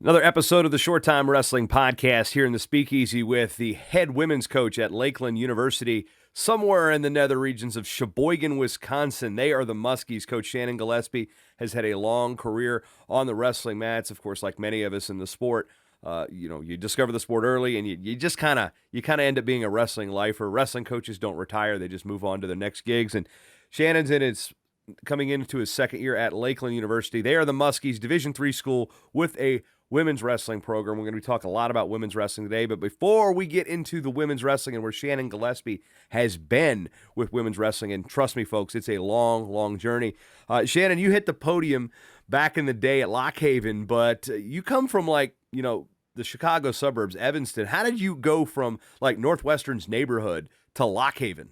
Another episode of the Short Time Wrestling Podcast here in the Speakeasy with the head women's coach at Lakeland University, somewhere in the nether regions of Sheboygan, Wisconsin. They are the Muskies. Coach Shannyn Gillespie has had a long career on the wrestling mats. Of course, like many of us in the sport, you discover the sport early, and you just kind of end up being a wrestling lifer. Wrestling coaches don't retire; they just move on to their next gigs. And Shannyn's coming into his second year at Lakeland University. They are the Muskies, Division III school with a women's wrestling program. We're going to be talking a lot about women's wrestling today, but before we get into the women's wrestling and where Shannyn Gillespie has been with women's wrestling, and trust me, folks, it's a long, long journey. Shannyn, you hit the podium back in the day at Lock Haven, but you come from the Chicago suburbs, Evanston. How did you go from like Northwestern's neighborhood to Lock Haven?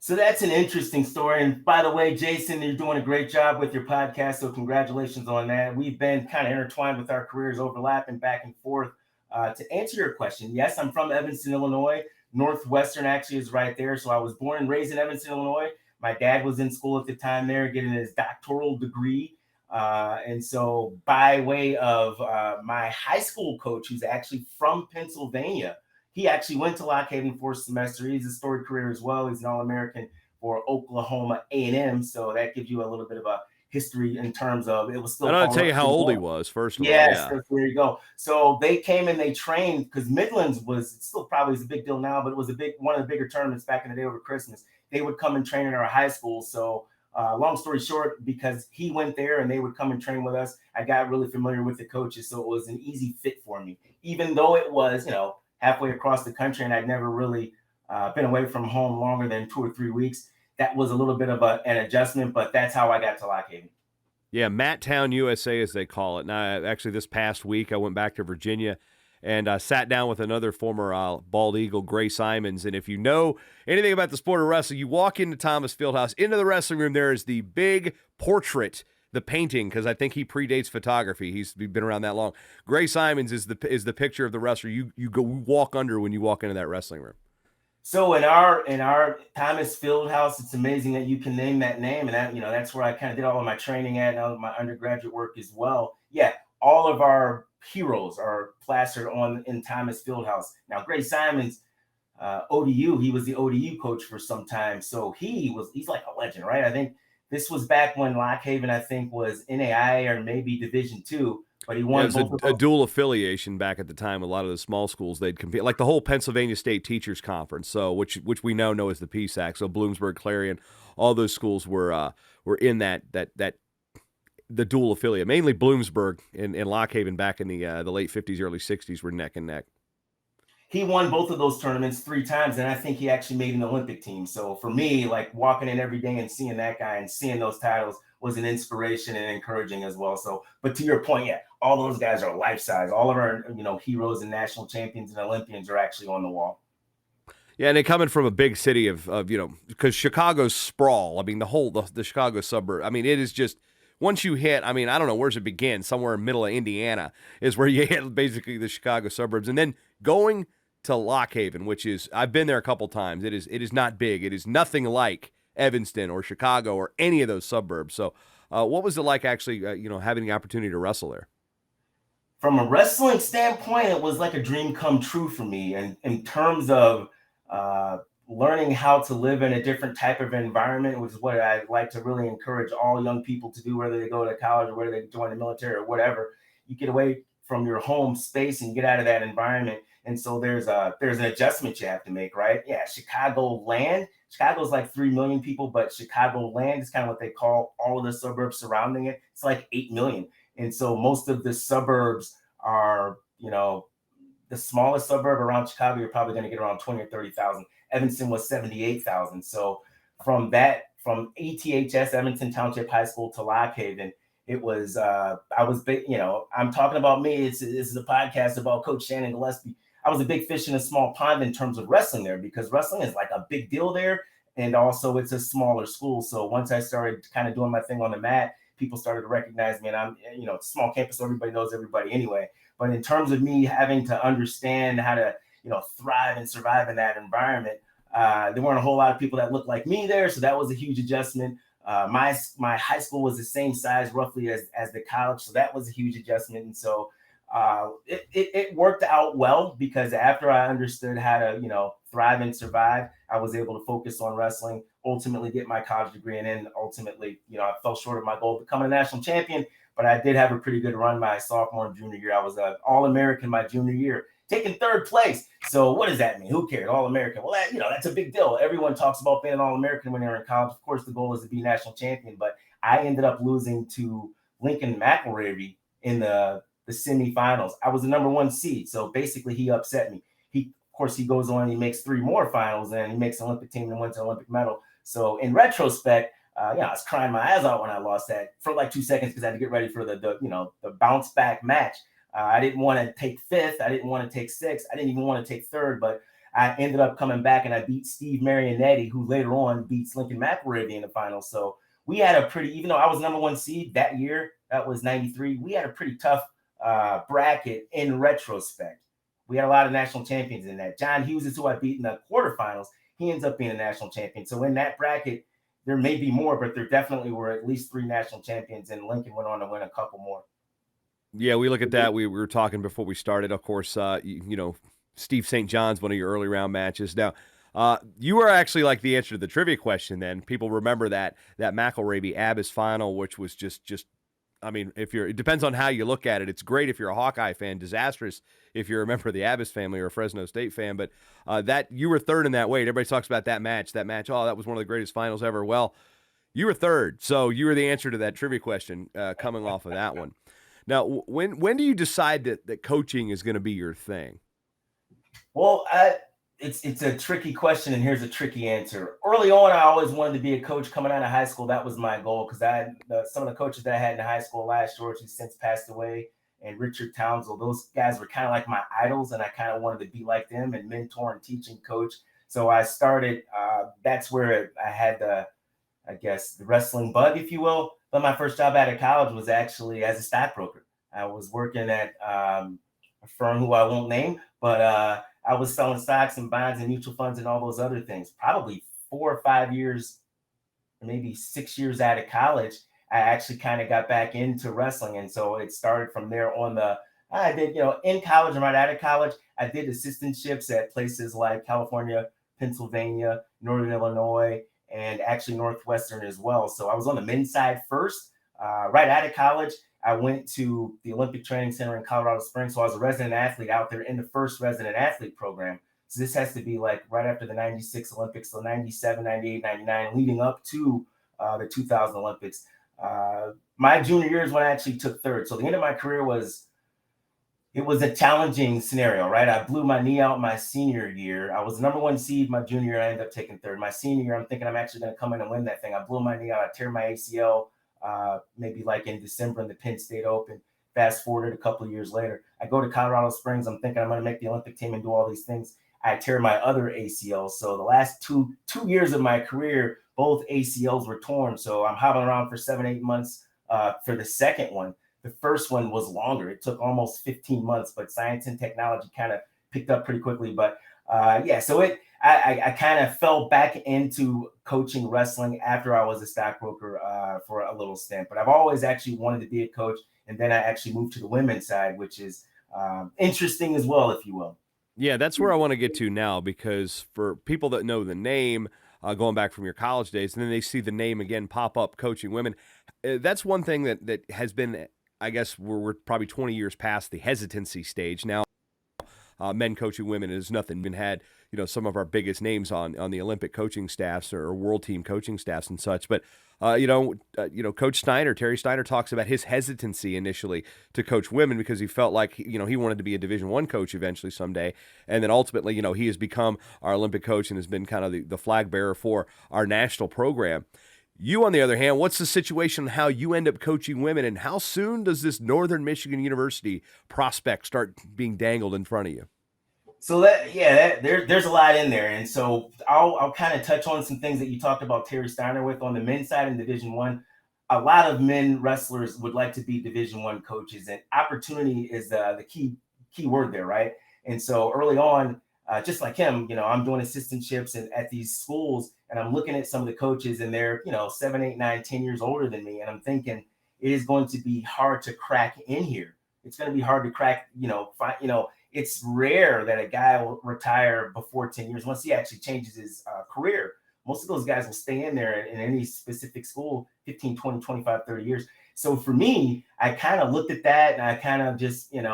So that's an interesting story. And by the way, Jason, you're doing a great job with your podcast. So congratulations on that. We've been kind of intertwined with our careers, overlapping back and forth. To answer your question, yes, I'm from Evanston, Illinois. Northwestern actually is right there. So I was born and raised in Evanston, Illinois. My dad was in school at the time there, getting his doctoral degree. And so by way of my high school coach, who's actually from Pennsylvania, he actually went to Lock Haven for a semester. He's a storied career as well. He's an All-American for Oklahoma A&M. So that gives you a little bit of a history in terms of it was still. I don't tell you how old he was, first of all. Yes, yeah. There you go. So they came and they trained because Midlands was still probably is a big deal now, but it was one of the bigger tournaments back in the day over Christmas. They would come and train in our high school. So long story short, because he went there and they would come and train with us, I got really familiar with the coaches. So it was an easy fit for me, even though it was, halfway across the country, and I'd never really been away from home longer than 2 or 3 weeks. That was a little bit of an adjustment, but that's how I got to Lock Haven. Yeah, Matttown, USA, as they call it. Now, actually, this past week, I went back to Virginia and sat down with another former Bald Eagle, Gray Simons. And if you know anything about the sport of wrestling, you walk into Thomas Fieldhouse, into the wrestling room, there is the big portrait, the painting, because I think he predates photography. He's been around that long. Gray Simons is the picture of the wrestler you walk under when you walk into that wrestling room. So in our Thomas Fieldhouse, it's amazing that you can name that name, and that's where I kind of did all of my training at and all of my undergraduate work as well. Yeah, all of our heroes are plastered in Thomas Fieldhouse. Now, Gray Simons, ODU, he was the ODU coach for some time, so he's like a legend, right? I think this was back when Lock Haven, I think, was NAIA or maybe Division II, but he won a dual affiliation back at the time. A lot of the small schools, they'd compete, like the whole Pennsylvania State Teachers Conference, so which we now know as the PSAC. So Bloomsburg, Clarion, all those schools were in that the dual affiliate. Mainly Bloomsburg and Lock Haven back in the late 50s, early 60s were neck and neck. He won both of those tournaments 3 times, and I think he actually made an Olympic team. So for me, like walking in every day and seeing that guy and seeing those titles was an inspiration and encouraging as well. So, but to your point, yeah, all those guys are life size. All of our, heroes and national champions and Olympians are actually on the wall. Yeah, and they're coming from a big city of because Chicago's sprawl. I mean, the Chicago suburb. I mean, it is just. Once you hit, I mean, I don't know, where's it begin? Somewhere in the middle of Indiana is where you hit basically the Chicago suburbs. And then going to Lock Haven, which is, I've been there a couple times. It is not big. It is nothing like Evanston or Chicago or any of those suburbs. So what was it like actually, having the opportunity to wrestle there? From a wrestling standpoint, it was like a dream come true for me. And in terms of learning how to live in a different type of environment, which is what I like to really encourage all young people to do, whether they go to college or whether they join the military or whatever. You get away from your home space and get out of that environment. And so there's an adjustment you have to make, right? Yeah, Chicago's like 3 million people, but Chicagoland is kind of what they call all of the suburbs surrounding it. It's like 8 million. And so most of the suburbs are, the smallest suburb around Chicago, you're probably going to get around 20 or 30,000. Evanston was 78,000. So from ETHS, Evanston Township High School, to Lock Haven, it was, I'm talking about me. This is a podcast about Coach Shannyn Gillespie. I was a big fish in a small pond in terms of wrestling there, because wrestling is like a big deal there. And also it's a smaller school. So once I started kind of doing my thing on the mat, people started to recognize me, and I'm, it's a small campus, so everybody knows everybody anyway. But in terms of me having to understand how to, thrive and survive in that environment, there weren't a whole lot of people that looked like me there. So that was a huge adjustment. My high school was the same size roughly as the college. So that was a huge adjustment. And so It worked out well because after I understood how to, thrive and survive, I was able to focus on wrestling, ultimately get my college degree, and then ultimately, I fell short of my goal of becoming a national champion, but I did have a pretty good run my sophomore and junior year. I was an All-American my junior year, taking third place. So what does that mean? Who cares? All-American. Well, that's a big deal. Everyone talks about being an All-American when they're in college. Of course, the goal is to be national champion, but I ended up losing to Lincoln McElravy in the semifinals. I was the number one seed, so basically he upset me. Of course, he goes on and he makes 3 more finals, and he makes an Olympic team and wins an Olympic medal. So in retrospect, I was crying my eyes out when I lost that for like 2 seconds because I had to get ready for the bounce back match. I didn't want to take 5th. I didn't want to take 6th. I didn't even want to take 3rd, but I ended up coming back and I beat Steve Marianetti, who later on beats Lincoln McElravy in the finals. So we had a pretty, even though I was number one seed that year, that was 93, we had a pretty tough bracket in retrospect. We had a lot of national champions in that. John Hughes is who I beat in the quarterfinals. He ends up being a national champion. So in that bracket, there may be more, but there definitely were at least 3 national champions, and Lincoln went on to win a couple more. Yeah, we look at that. We were talking before we started. Of course, Steve St. John's, one of your early round matches. Now, you were actually like the answer to the trivia question. Then people remember that McElravy Abbas final, which was just. I mean, it depends on how you look at it. It's great if you're a Hawkeye fan, disastrous if you're a member of the Abbas family or a Fresno State fan. But that you were third in that weight. Everybody talks about that match. Oh, that was one of the greatest finals ever. Well, you were third, so you were the answer to that trivia question coming off of that one. Now, when do you decide that coaching is going to be your thing? Well, it's a tricky question, and here's a tricky answer. Early on, I always wanted to be a coach coming out of high school. That was my goal because I had some of the coaches that I had in high school, Last George, who since passed away, and Richard Townsend. Those guys were kind of like my idols, and I kind of wanted to be like them and mentor and teach and coach. So I started. That's where I had the wrestling bug, if you will. But my first job out of college was actually as a stockbroker. I was working at a firm who I won't name, but I was selling stocks and bonds and mutual funds and all those other things. Probably 4 or 5 years, maybe 6 years out of college, I actually kind of got back into wrestling. And so it started from there on I did, in college and right out of college, I did assistantships at places like California, Pennsylvania, Northern Illinois, and actually Northwestern as well. So I was on the men's side first. Right out of college, I went to the Olympic Training Center in Colorado Springs. So I was a resident athlete out there in the first resident athlete program. So this has to be like right after the 96 Olympics, so 97, 98, 99, leading up to the 2000 Olympics. My junior year is when I actually took third. So the end of my career was a challenging scenario, right? I blew my knee out my senior year. I was the number one seed my junior year. I ended up taking third. My senior year, I'm thinking I'm actually going to come in and win that thing. I blew my knee out. I tear my ACL maybe like in December in the Penn State Open. Fast forwarded a couple of years later, I go to Colorado Springs. I'm thinking I'm going to make the Olympic team and do all these things. I tear my other ACL. So the last two years of my career, both ACLs were torn. So I'm hobbling around for 7-8 months for the second one. The first one was longer. It took almost 15 months, but science and technology kind of picked up pretty quickly. But so I kind of fell back into coaching wrestling after I was a stockbroker for a little stint. But I've always actually wanted to be a coach. And then I actually moved to the women's side, which is interesting as well, if you will. Yeah, that's where I want to get to now, because for people that know the name, going back from your college days, and then they see the name again pop up, coaching women, that's one thing that has been, I guess we're probably 20 years past the hesitancy stage now. Men coaching women is nothing. Been had some of our biggest names on the Olympic coaching staffs or world team coaching staffs and such. But Coach Steiner, Terry Steiner, talks about his hesitancy initially to coach women because he felt like he wanted to be a Division I coach eventually someday, and then ultimately he has become our Olympic coach and has been kind of the flag bearer for our national program. You, on the other hand, what's the situation on how you end up coaching women, and how soon does this Northern Michigan University prospect start being dangled in front of you? So there's a lot in there, and so I'll kind of touch on some things that you talked about Terry Steiner with on the men's side in Division I. A lot of men wrestlers would like to be Division I coaches, and opportunity is the key word there, right? And so early on, just like him, I'm doing assistantships at these schools, and I'm looking at some of the coaches, and they're 7, 8, 9, 10 years older than me, and I'm thinking it is going to be hard to crack in here. it's going to be hard to crack, it's rare that a guy will retire before 10 years once he actually changes his career. Most of those guys will stay in there in any specific school 15, 20, 25, 30 years. So for me, I kind of looked at that and I kind of just, and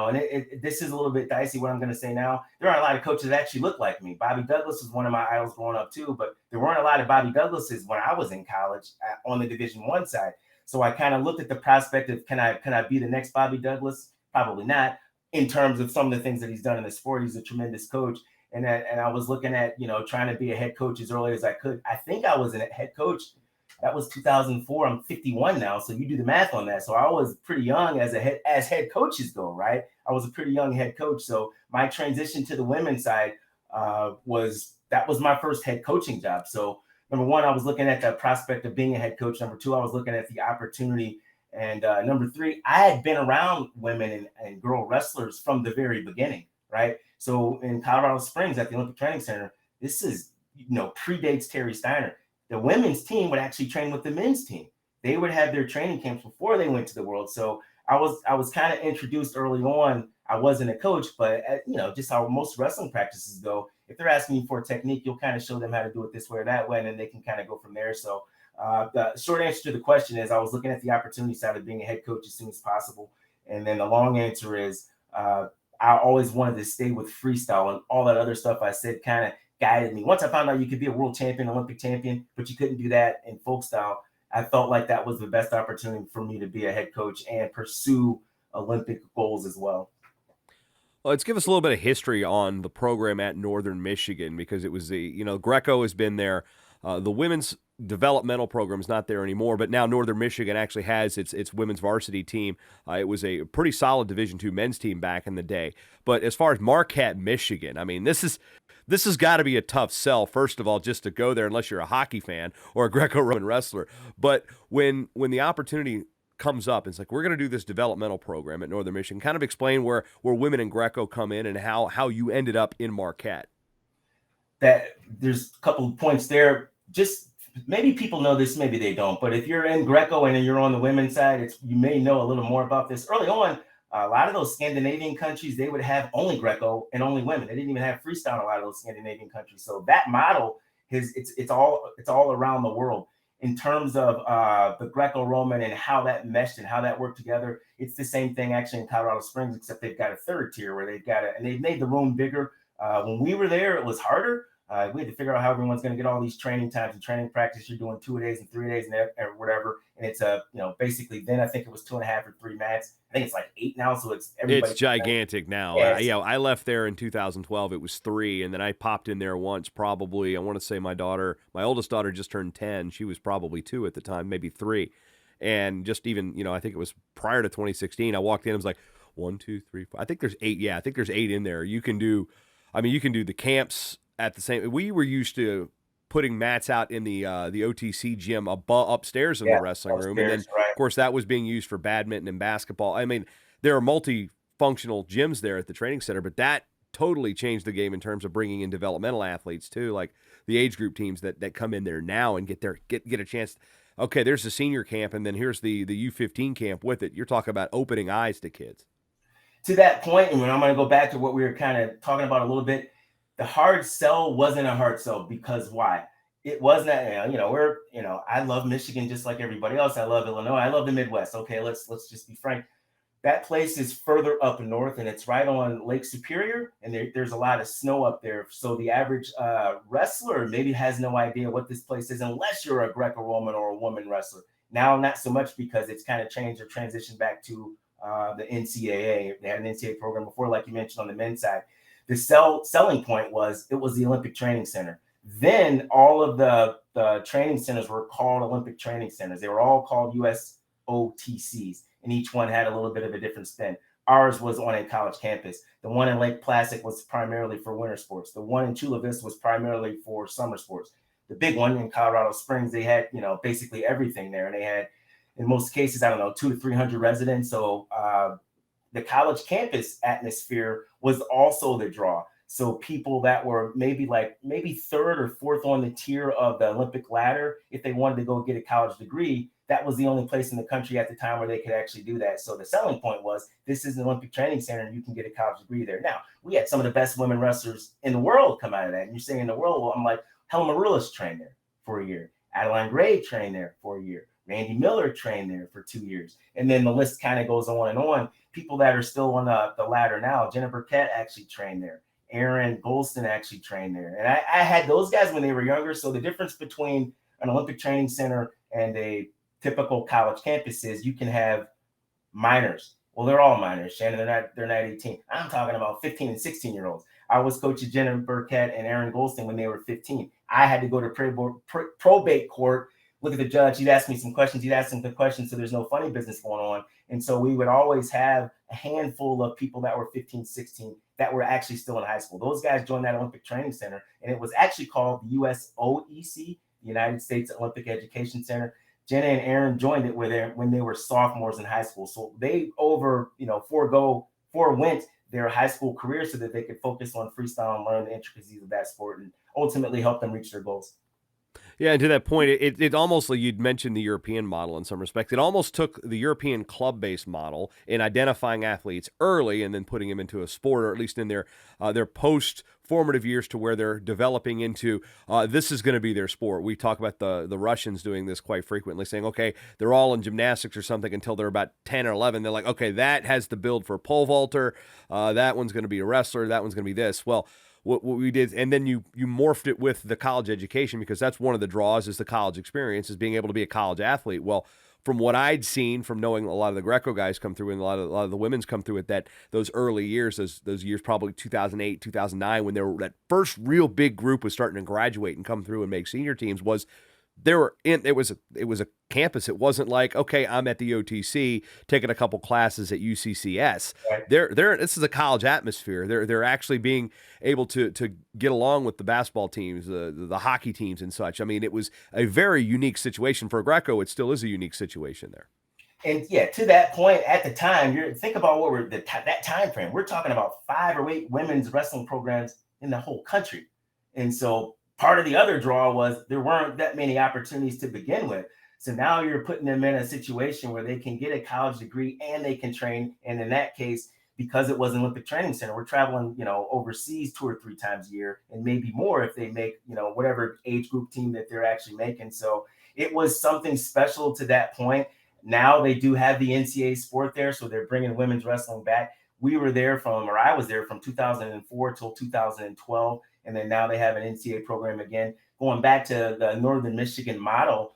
this is a little bit dicey what I'm going to say now. There aren't a lot of coaches that actually look like me. Bobby Douglas was one of my idols growing up too, but there weren't a lot of Bobby Douglases when I was in college on the Division I side. So I kind of looked at the prospect of can I be the next Bobby Douglas? Probably not, in terms of some of the things that he's done in the sport. He's a tremendous coach. And I was looking at, trying to be a head coach as early as I could. I think I was a head coach. That was 2004. I'm 51 now. So you do the math on that. So I was pretty young as head coaches go, right? I was a pretty young head coach. So my transition to the women's side was my first head coaching job. So number one, I was looking at the prospect of being a head coach. Number two, I was looking at the opportunity. And number three, I had been around women and girl wrestlers from the very beginning, right? So in Colorado Springs at the Olympic Training Center, this is, predates Terry Steiner. The women's team would actually train with the men's team. They would have their training camps before they went to the world. So I was kind of introduced early on. I wasn't a coach, but just how most wrestling practices go, if they're asking you for a technique, you'll kind of show them how to do it this way or that way, and then they can kind of go from there. So the short answer to the question is I was looking at the opportunity side of being a head coach as soon as possible. And then the long answer is I always wanted to stay with freestyle, and all that other stuff I said kind of guided me. Once I found out you could be a world champion, Olympic champion, but you couldn't do that in folk style, I felt like that was the best opportunity for me to be a head coach and pursue Olympic goals as well. Well, let's give us a little bit of history on the program at Northern Michigan, because it was Greco has been there. The women's developmental program is not there anymore, but now Northern Michigan actually has its women's varsity team. It was a pretty solid Division II men's team back in the day. But as far as Marquette, Michigan, I mean, this has got to be a tough sell, first of all, just to go there unless you're a hockey fan or a Greco-Roman wrestler. But when the opportunity comes up, it's like, we're going to do this developmental program at Northern Michigan. Kind of explain where women in Greco come in and how you ended up in Marquette. That there's a couple of points there. Just maybe people know this, maybe they don't. But if you're in Greco and you're on the women's side, you may know a little more about this. Early on, a lot of those Scandinavian countries, they would have only Greco and only women. They didn't even have freestyle in a lot of those Scandinavian countries. So that model it's all around the world. In terms of the Greco-Roman and how that meshed and how that worked together, it's the same thing actually in Colorado Springs, except they've got a third tier where they've made the room bigger. When we were there, it was harder. We had to figure out how everyone's going to get all these training times and training practice. You're doing 2 days and 3 days and whatever. And it's basically then I think it was 2.5 or 3 mats. I think it's like 8 now. So it's gigantic now. Yeah, I left there in 2012. It was 3. And then I popped in there once, probably, I want to say my oldest daughter just turned 10. She was probably 2 at the time, maybe 3. And just even, I think it was prior to 2016, I walked in, I was like, 1, 2, 3, 4. I think there's 8. Yeah, I think there's 8 in there. You can do the camps at the same. We were used to putting mats out in the OTC gym upstairs in the wrestling room, and then right. of course that was being used for badminton and basketball. I mean, there are multifunctional gyms there at the training center, but that totally changed the game in terms of bringing in developmental athletes too, like the age group teams that come in there now and get a chance. Okay, there's the senior camp, and then here's the U15 camp with it. You're talking about opening eyes to kids. To that point, and when I'm going to go back to what we were kind of talking about a little bit, the hard sell wasn't a hard sell because why? It wasn't, I love Michigan just like everybody else. I love Illinois. I love the Midwest. Okay, let's just be frank. That place is further up north, and it's right on Lake Superior, and there's a lot of snow up there. So the average wrestler maybe has no idea what this place is unless you're a Greco-Roman or a woman wrestler. Now, not so much because it's kind of changed or transitioned back to the NCAA. They had an NCAA program before, like you mentioned, on the men's side. The selling point was the Olympic Training Center. Then all of the training centers were called Olympic Training Centers. They were all called USOTCs, and each one had a little bit of a different spin. Ours was on a college campus. The one in Lake Placid was primarily for winter sports. The one in Chula Vista was primarily for summer sports. The big one in Colorado Springs, they had basically everything there, and they had, in most cases, 200 to 300 residents. So the college campus atmosphere was also the draw. So people that were maybe third or fourth on the tier of the Olympic ladder, if they wanted to go get a college degree, that was the only place in the country at the time where they could actually do that. So the selling point was, this is an Olympic training center and you can get a college degree there. Now, we had some of the best women wrestlers in the world come out of that. And you're saying in the world, well, I'm like, Helen Maroulis trained there for a year. Adeline Gray trained there for a year. Randy Miller trained there for 2 years. And then the list kind of goes on and on. People that are still on the ladder now, Jenna Burkett actually trained there. Aaron Golston actually trained there. And I had those guys when they were younger. So the difference between an Olympic training center and a typical college campus is you can have minors. Well, they're all minors, Shannyn. They're not 18. I'm talking about 15 and 16-year-olds. I was coaching Jenna Burkett and Aaron Golston when they were 15. I had to go to probate court, look at the judge. He'd ask me some questions. He'd ask some good questions, so there's no funny business going on. And so we would always have a handful of people that were 15, 16 that were actually still in high school. Those guys joined that Olympic Training Center, and it was actually called the USOEC, the United States Olympic Education Center. Jenna and Aaron joined it when they were sophomores in high school. So they forewent their high school career so that they could focus on freestyle and learn the intricacies of that sport and ultimately help them reach their goals. Yeah, and to that point, it almost, like you'd mentioned the European model in some respects. It almost took the European club-based model in identifying athletes early and then putting them into a sport, or at least in their post-formative years, to where they're developing into this is going to be their sport. We talk about the Russians doing this quite frequently, saying, okay, they're all in gymnastics or something until they're about 10 or 11. They're like, okay, that has the build for a pole vaulter. That one's going to be a wrestler. That one's going to be this. Well, what we did, and then you morphed it with the college education, because that's one of the draws, is the college experience, is being able to be a college athlete. Well, from what I'd seen, from knowing a lot of the Greco guys come through and a lot of the women's come through at those early years, those years probably 2008, 2009, when that first real big group was starting to graduate and come through and make senior teams, it was a campus. It wasn't like, okay, I'm at the OTC taking a couple classes at UCCS. Right. This is a college atmosphere. They're actually being able to get along with the basketball teams, the hockey teams and such. I mean, it was a very unique situation for Greco. It still is a unique situation there. And yeah, to that point, at the time, think about that time frame. We're talking about 5 or 8 women's wrestling programs in the whole country, and so part of the other draw was there weren't that many opportunities to begin with. So now you're putting them in a situation where they can get a college degree and they can train. And in that case, because it was an Olympic Training Center, we're traveling, overseas 2 or 3 times a year, and maybe more if they make, whatever age group team that they're actually making. So it was something special to that point. Now they do have the NCAA sport there, so they're bringing women's wrestling back. I was there from 2004 till 2012. And then now they have an NCAA program again. Going back to the Northern Michigan model,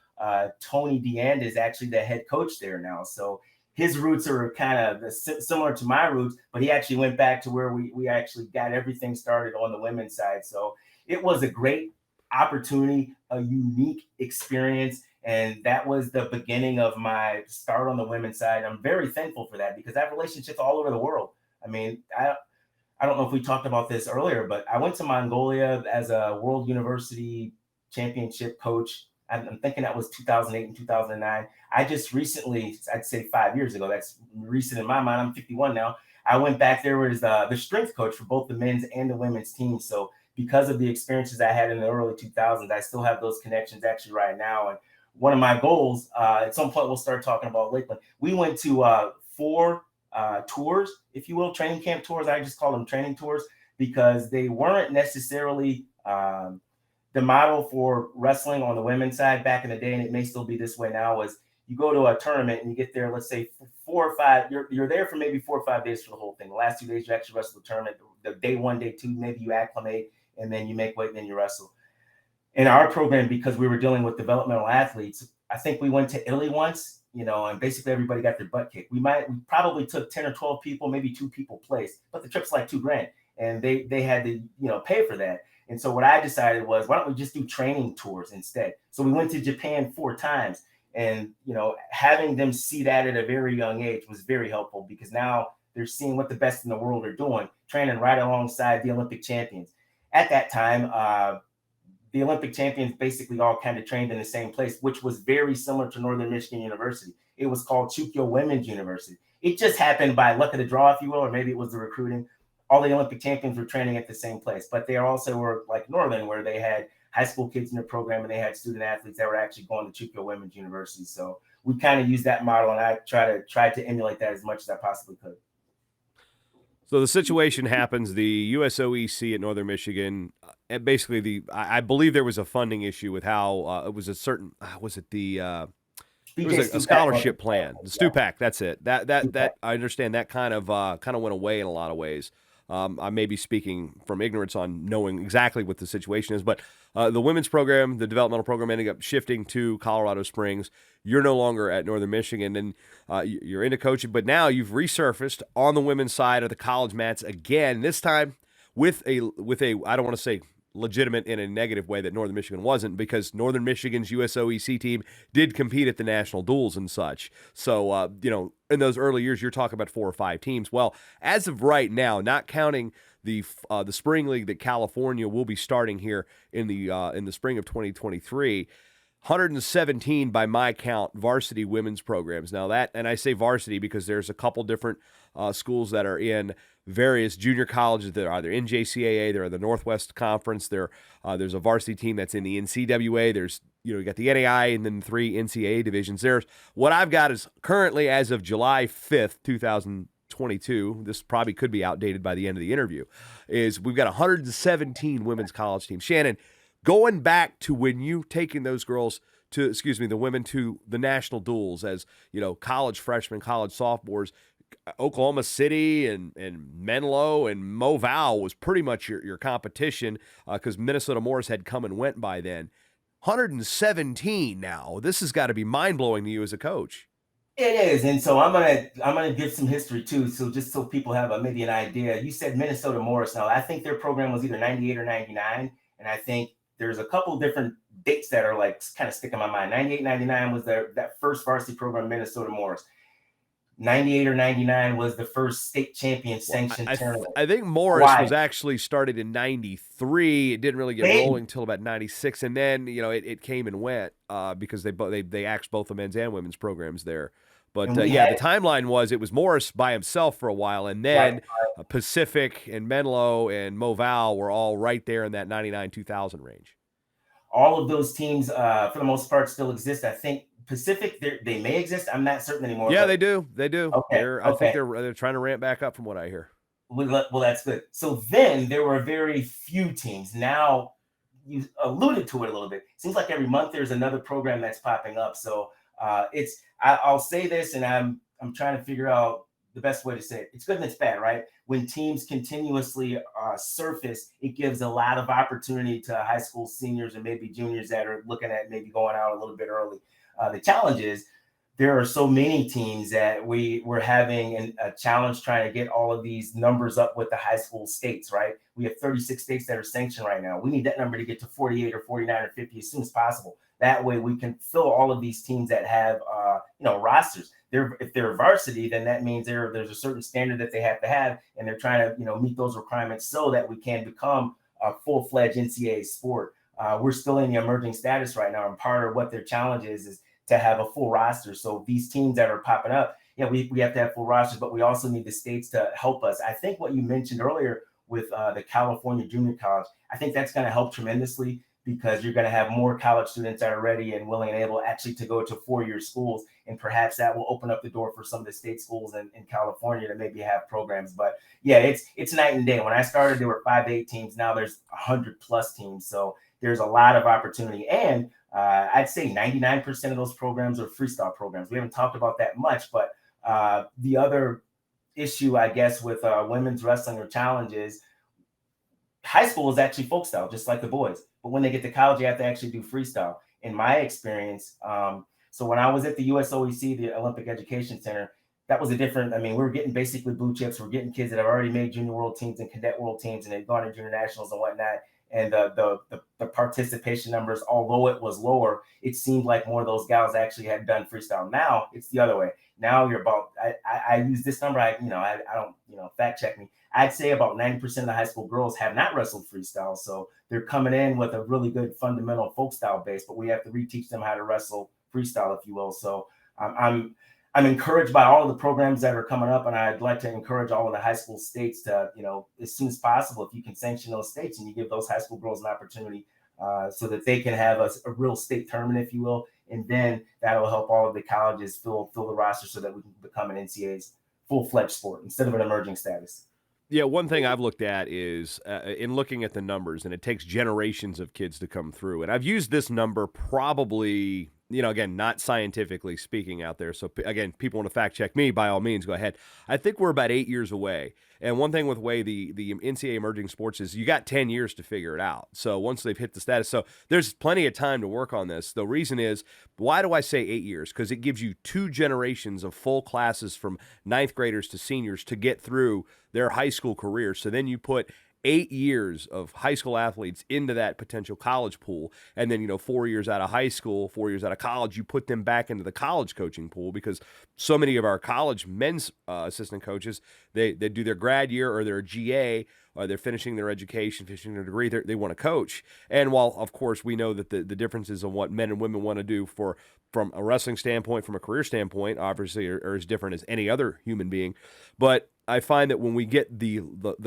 Tony DeAnd is actually the head coach there now. So his roots are kind of similar to my roots, but he actually went back to where we actually got everything started on the women's side. So it was a great opportunity, a unique experience. And that was the beginning of my start on the women's side. I'm very thankful for that, because I have relationships all over the world. I mean, I don't know if we talked about this earlier, but I went to Mongolia as a World University Championship coach. I'm thinking that was 2008 and 2009. I just recently, I'd say 5 years ago, that's recent in my mind, I'm 51 now. I went back there as the strength coach for both the men's and the women's teams. So because of the experiences I had in the early 2000s, I still have those connections actually right now. And one of my goals, at some point we'll start talking about Lakeland. We went to 4 tours, if you will, training camp tours. I just call them training tours, because they weren't necessarily the model for wrestling on the women's side back in the day, and it may still be this way now. Was you go to a tournament and you get there, let's say 4 or 5, you're there for maybe 4 or 5 days for the whole thing. The last 2 days you actually wrestle the tournament. The day 1, day 2, maybe you acclimate, and then you make weight, and then you wrestle. In our program, because we were dealing with developmental athletes, I think we went to Italy once, and basically everybody got their butt kicked. We probably took 10 or 12 people, maybe 2 people placed, but the trip's like $2,000, and they had to, pay for that. And so what I decided was, why don't we just do training tours instead? So we went to Japan 4 times, and, having them see that at a very young age was very helpful, because now they're seeing what the best in the world are doing, training right alongside the Olympic champions. At that time, the Olympic champions basically all kind of trained in the same place, which was very similar to Northern Michigan University. It was called Chukyo Women's University. It just happened by luck of the draw, if you will, or maybe it was the recruiting. all the Olympic champions were training at the same place, but they also were like Northern, where they had high school kids in their program and they had student athletes that were actually going to Chippewa Women's University. So we kind of use that model, and I tried to emulate that as much as I possibly could. So the situation happens, the USOEC at Northern Michigan, and basically I believe there was a funding issue with how it was a certain, was it the, it was a scholarship plan, the Stupak, that's it. That I understand that kind of went away in a lot of ways. I may be speaking from ignorance on knowing exactly what the situation is, but the women's program, the developmental program, ended up shifting to Colorado Springs. You're no longer at Northern Michigan, and you're into coaching, but now you've resurfaced on the women's side of the college mats again. This time with a I don't want to say legitimate in a negative way that Northern Michigan wasn't, because Northern Michigan's USOEC team did compete at the national duels and such. So, in those early years, you're talking about 4 or 5 teams. Well, as of right now, not counting the spring league that California will be starting here in the spring of 2023, 117 by my count varsity women's programs. Now that, and I say varsity because there's a couple different schools that are in various junior colleges that are either in JCAA, they're in the Northwest Conference, there's a varsity team that's in the NCAA, there's, you got the NAI and then 3 NCAA divisions. What I've got is currently, as of July 5th, 2022, this probably could be outdated by the end of the interview, is we've got 117 women's college teams. Shannyn, going back to when you taking those girls to, the women to the national duels as, college freshmen, college sophomores, Oklahoma City and Menlo and Movau was pretty much your competition because Minnesota Morris had come and went by then. 117 now. This has got to be mind-blowing to you as a coach. It is, and so I'm gonna give some history too. So just so people have maybe an idea, you said Minnesota Morris. Now I think their program was either 98 or 99, and I think there's a couple different dates that are like kind of stick in my mind. 98, 99 was that first varsity program, Minnesota Morris. 98 or 99 was the first state champion sanctioned tournament. I think Morris was actually started in 93. It didn't really get rolling until about 96. And then, it came and went because they axed both the men's and women's programs there. But the timeline was it was Morris by himself for a while. And then Pacific and Menlo and Movau were all right there in that 99-2000 range. All of those teams, for the most part, still exist. I think Pacific, they may exist. I'm not certain anymore. Yeah, they do. They do. Okay. I think they're trying to ramp back up from what I hear. Well, that's good. So then there were very few teams. Now you alluded to it a little bit. Seems like every month there's another program that's popping up. So I'll say this, and I'm trying to figure out the best way to say it. It's good and it's bad, right? When teams continuously surface, it gives a lot of opportunity to high school seniors and maybe juniors that are looking at maybe going out a little bit early. The challenge is there are so many teams that we're having a challenge trying to get all of these numbers up with the high school states, right? We have 36 states that are sanctioned right now. We need that number to get to 48 or 49 or 50 as soon as possible. That way we can fill all of these teams that have, rosters. If they're varsity, then that means there's a certain standard that they have to have, and they're trying to, meet those requirements so that we can become a full-fledged NCAA sport. We're still in the emerging status right now, and part of what their challenge is to have a full roster. So these teams that are popping up, we have to have full rosters, but we also need the states to help us. I think what you mentioned earlier with the California Junior College, I think that's going to help tremendously because you're going to have more college students that are ready and willing and able actually to go to 4-year schools. And perhaps that will open up the door for some of the state schools in California to maybe have programs. But yeah, it's night and day. When I started, there were 5 to 8 teams. Now there's 100+ teams. So there's a lot of opportunity. And I'd say 99% of those programs are freestyle programs. We haven't talked about that much, but the other issue, I guess, with women's wrestling or challenges, high school is actually folk style, just like the boys. But when they get to college, you have to actually do freestyle. In my experience, so when I was at the USOEC, the Olympic Education Center, that was a different, we were getting basically blue chips. We're getting kids that have already made junior world teams and cadet world teams, and they've gone to junior nationals and whatnot. And the participation numbers, although it was lower, it seemed like more of those gals actually had done freestyle. Now it's the other way. Now you're about, I use this number, I don't, fact check me. I'd say about 90% of the high school girls have not wrestled freestyle. So they're coming in with a really good fundamental folk style base, but we have to reteach them how to wrestle freestyle, if you will. So I'm encouraged by all of the programs that are coming up, and I'd like to encourage all of the high school states to, as soon as possible, if you can sanction those states and you give those high school girls an opportunity so that they can have a real state tournament, if you will, and then that'll help all of the colleges fill the roster so that we can become an NCAA's full-fledged sport instead of an emerging status. Yeah, one thing I've looked at is in looking at the numbers, and it takes generations of kids to come through. And I've used this number probably, again, not scientifically speaking out there. So, again, people want to fact check me, by all means, go ahead. I think we're about 8 years away. And one thing with the way the NCAA emerging sports is you got 10 years to figure it out. So once they've hit the status, so there's plenty of time to work on this. The reason is, why do I say 8 years? Because it gives you 2 generations of full classes from ninth graders to seniors to get through their high school career. So then you put 8 years of high school athletes into that potential college pool. And then, 4 years out of high school, 4 years out of college, you put them back into the college coaching pool because so many of our college men's assistant coaches, they do their grad year or their GA, or they're finishing their education, finishing their degree, they want to coach. And while, of course, we know that the differences of what men and women want to do from a wrestling standpoint, from a career standpoint, obviously are as different as any other human being. But I find that when we get the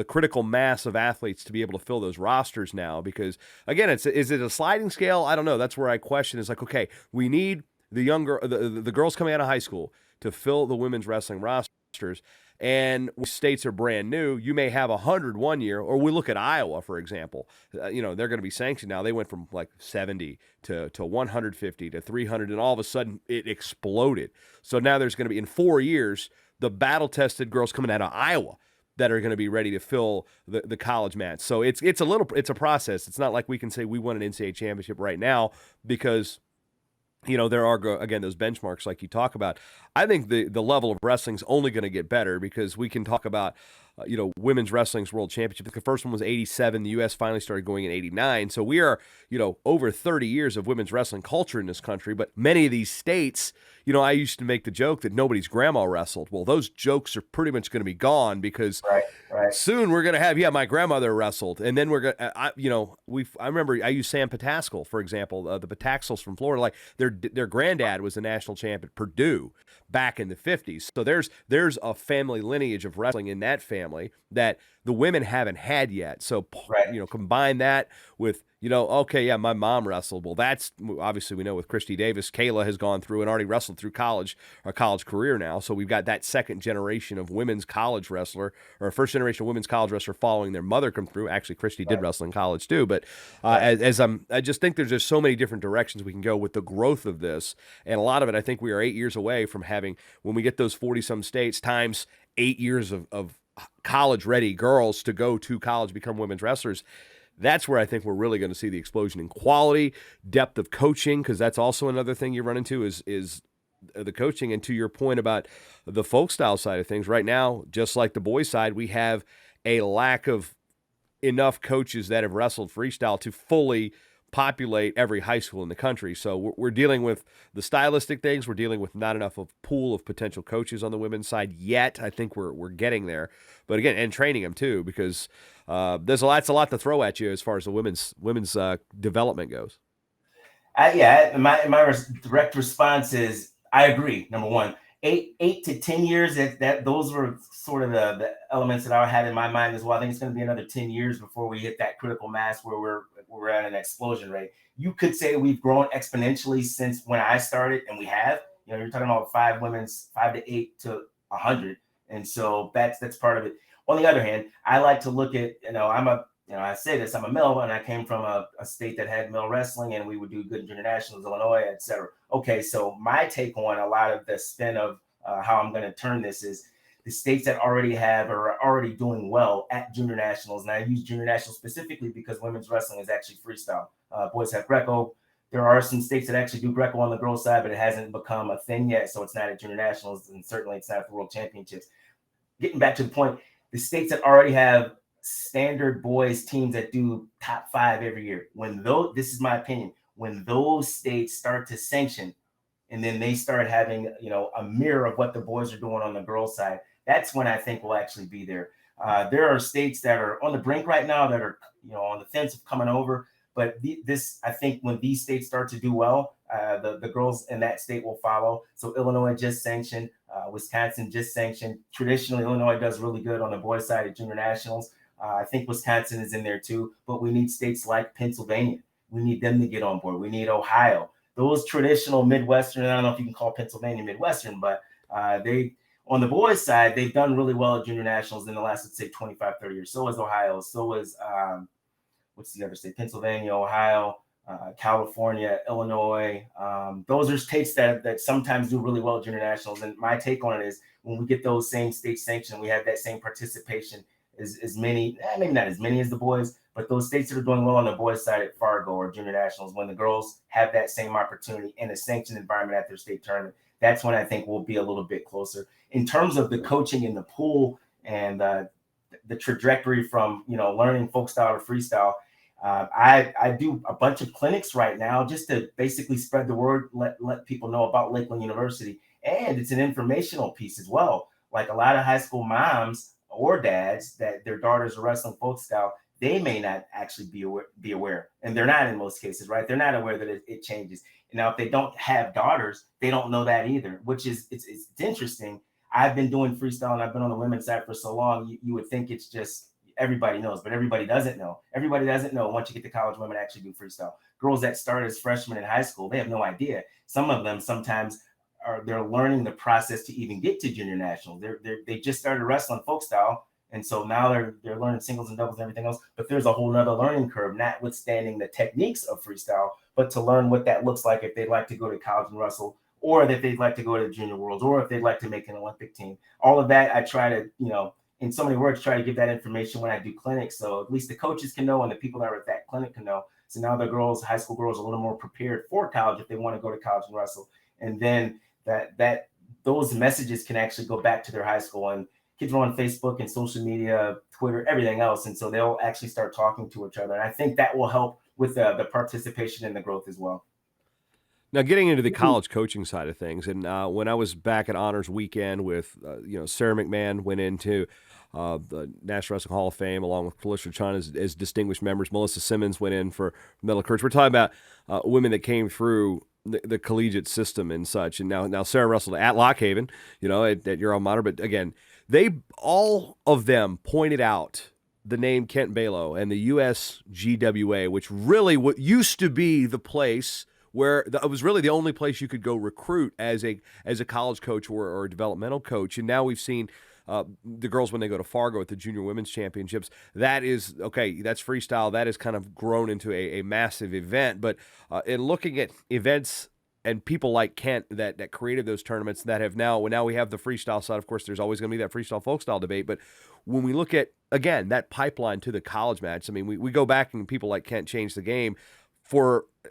critical mass of athletes to be able to fill those rosters now, because again, is it a sliding scale? I don't know. That's where I question. It's like, okay, we need the girls coming out of high school to fill the women's wrestling rosters. And states are brand new. You may have 100 one year, or we look at Iowa, for example. They're going to be sanctioned now. They went from like 70 to 150 to 300, and all of a sudden it exploded. So now there's going to be, in 4 years, the battle-tested girls coming out of Iowa that are going to be ready to fill the college mat. So it's a process. It's not like we can say we won an NCAA championship right now because there are, again, those benchmarks like you talk about. I think the level of wrestling is only going to get better because we can talk about, women's wrestling's world championship. The first one was 87. The U.S. finally started going in 89. So we are, over 30 years of women's wrestling culture in this country. But many of these states, I used to make the joke that nobody's grandma wrestled. Well, those jokes are pretty much going to be gone because soon we're going to have, my grandmother wrestled. And then we're going to, I remember I used Sam Pataskal, for example, the Pataskals from Florida. Like their granddad was the national champ at Purdue back in the 50s. So there's a family lineage of wrestling in that family that the women haven't had yet. So, combine that with, my mom wrestled. Well, that's obviously we know with Christy Davis, Kayla has gone through and already wrestled through college career now. So we've got that second generation of women's college wrestler, or first generation of women's college wrestler following their mother come through. Actually, Christy did wrestle in college too. But I just think there's just so many different directions we can go with the growth of this. And a lot of it, I think we are 8 years away from having, when we get those 40-some states times 8 years of college-ready girls to go to college, become women's wrestlers. That's where I think we're really going to see the explosion in quality, depth of coaching, because that's also another thing you run into is the coaching. And to your point about the folk style side of things, right now, just like the boys side, we have a lack of enough coaches that have wrestled freestyle to fully populate every high school in the country. So we're dealing with the stylistic things. We're dealing with not enough of pool of potential coaches on the women's side yet. I think we're getting there, but again, and training them too, because there's a lot to throw at you as far as the women's development goes. My direct response is I agree. Number one, 8 to 10 years. That those were sort of the elements that I had in my mind as well. I think it's going to be another 10 years before we hit that critical mass where we're at an explosion rate. You could say we've grown exponentially since when I started, and we have. You're talking about 5 to 8 to 100, and so that's part of it. On the other hand, I like to look at I say this, I'm a male, and I came from a state that had male wrestling, and we would do good internationals, Illinois, etc. Okay, so my take on a lot of the spin of how I'm going to turn this is the states that already have or are already doing well at junior nationals, and I use junior nationals specifically because women's wrestling is actually freestyle. Boys have Greco. There are some states that actually do Greco on the girls' side, but it hasn't become a thing yet, so it's not at junior nationals, and certainly it's not at the world championships. Getting back to the point, the states that already have standard boys teams that do top 5 every year, this is my opinion, when those states start to sanction and then they start having a mirror of what the boys are doing on the girls' side, that's when I think we'll actually be there. There are states that are on the brink right now that are on the fence of coming over, But this, I think, when these states start to do well, the girls in that state will follow. So Illinois just sanctioned, Wisconsin just sanctioned. Traditionally, Illinois does really good on the boys' side of junior nationals. I think Wisconsin is in there too, but we need states like Pennsylvania. We need them to get on board. We need Ohio. Those traditional Midwestern, I don't know if you can call Pennsylvania Midwestern, but they, on the boys' side, they've done really well at junior nationals in the last, let's say, 25, 30 years. So is Ohio. So is, what's the other state? Pennsylvania, Ohio, California, Illinois. Those are states that sometimes do really well at junior nationals. And my take on it is when we get those same states sanctioned, we have that same participation as many, maybe not as many as the boys, but those states that are doing well on the boys' side at Fargo or junior nationals, when the girls have that same opportunity in a sanctioned environment at their state tournament, that's when I think we'll be a little bit closer. In terms of the coaching in the pool and the trajectory from, learning folk style to freestyle, I do a bunch of clinics right now just to basically spread the word, let people know about Lakeland University. And it's an informational piece as well. Like a lot of high school moms or dads that their daughters are wrestling folk style, they may not actually be aware. And they're not in most cases, right? They're not aware that it changes. And now, if they don't have daughters, they don't know that either, which is, it's interesting. I've been doing freestyle and I've been on the women's side for so long. You would think it's just everybody knows, but everybody doesn't know. Everybody doesn't know once you get to college, women actually do freestyle. Girls that start as freshmen in high school, they have no idea. Some of them sometimes they're learning the process to even get to junior nationals. They just started wrestling folk style, and so now they're learning singles and doubles and everything else. But there's a whole nother learning curve, notwithstanding the techniques of freestyle, but to learn what that looks like if they'd like to go to college and wrestle, or if they'd like to go to the junior worlds, or if they'd like to make an Olympic team. All of that, I try to, in so many words, try to give that information when I do clinics, so at least the coaches can know and the people that are at that clinic can know. So now the girls, high school girls, are a little more prepared for college if they want to go to college and wrestle. And then that those messages can actually go back to their high school, and kids are on Facebook and social media, Twitter, everything else. And so they'll actually start talking to each other. And I think that will help with the participation and the growth as well. Now, getting into the college coaching side of things, and when I was back at Honors Weekend with, Sarah McMahon went into the National Wrestling Hall of Fame along with Felicia Chan as distinguished members. Melissa Simmons went in for Medal Courage. We're talking about women that came through the collegiate system and such. And now Sarah wrestled at Lockhaven, at your alma mater. But again, all of them pointed out the name Kent Balo and the USGWA, which really used to be the place where it was really the only place you could go recruit as a college coach or a developmental coach. And now we've seen the girls when they go to Fargo at the Junior Women's Championships. That is, okay, that's freestyle. That has kind of grown into a massive event. But in looking at events and people like Kent that created those tournaments that have now we have the freestyle side. Of course, there's always going to be that freestyle folk style debate. But when we look at, again, that pipeline to the college match, I mean, we go back and people like Kent changed the game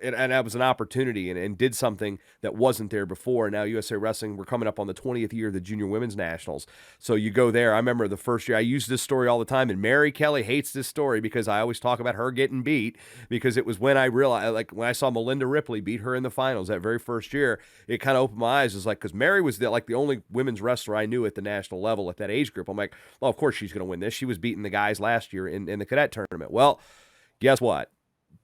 and that was an opportunity and did something that wasn't there before. Now USA Wrestling, we're coming up on the 20th year of the Junior Women's Nationals. So you go there. I remember the first year, I use this story all the time, and Mary Kelly hates this story because I always talk about her getting beat, because it was when I realized, like when I saw Melinda Ripley beat her in the finals that very first year, it kind of opened my eyes. It's like, because Mary was the only women's wrestler I knew at the national level at that age group. I'm like, well, of course she's going to win this. She was beating the guys last year in the cadet tournament. Well, guess what?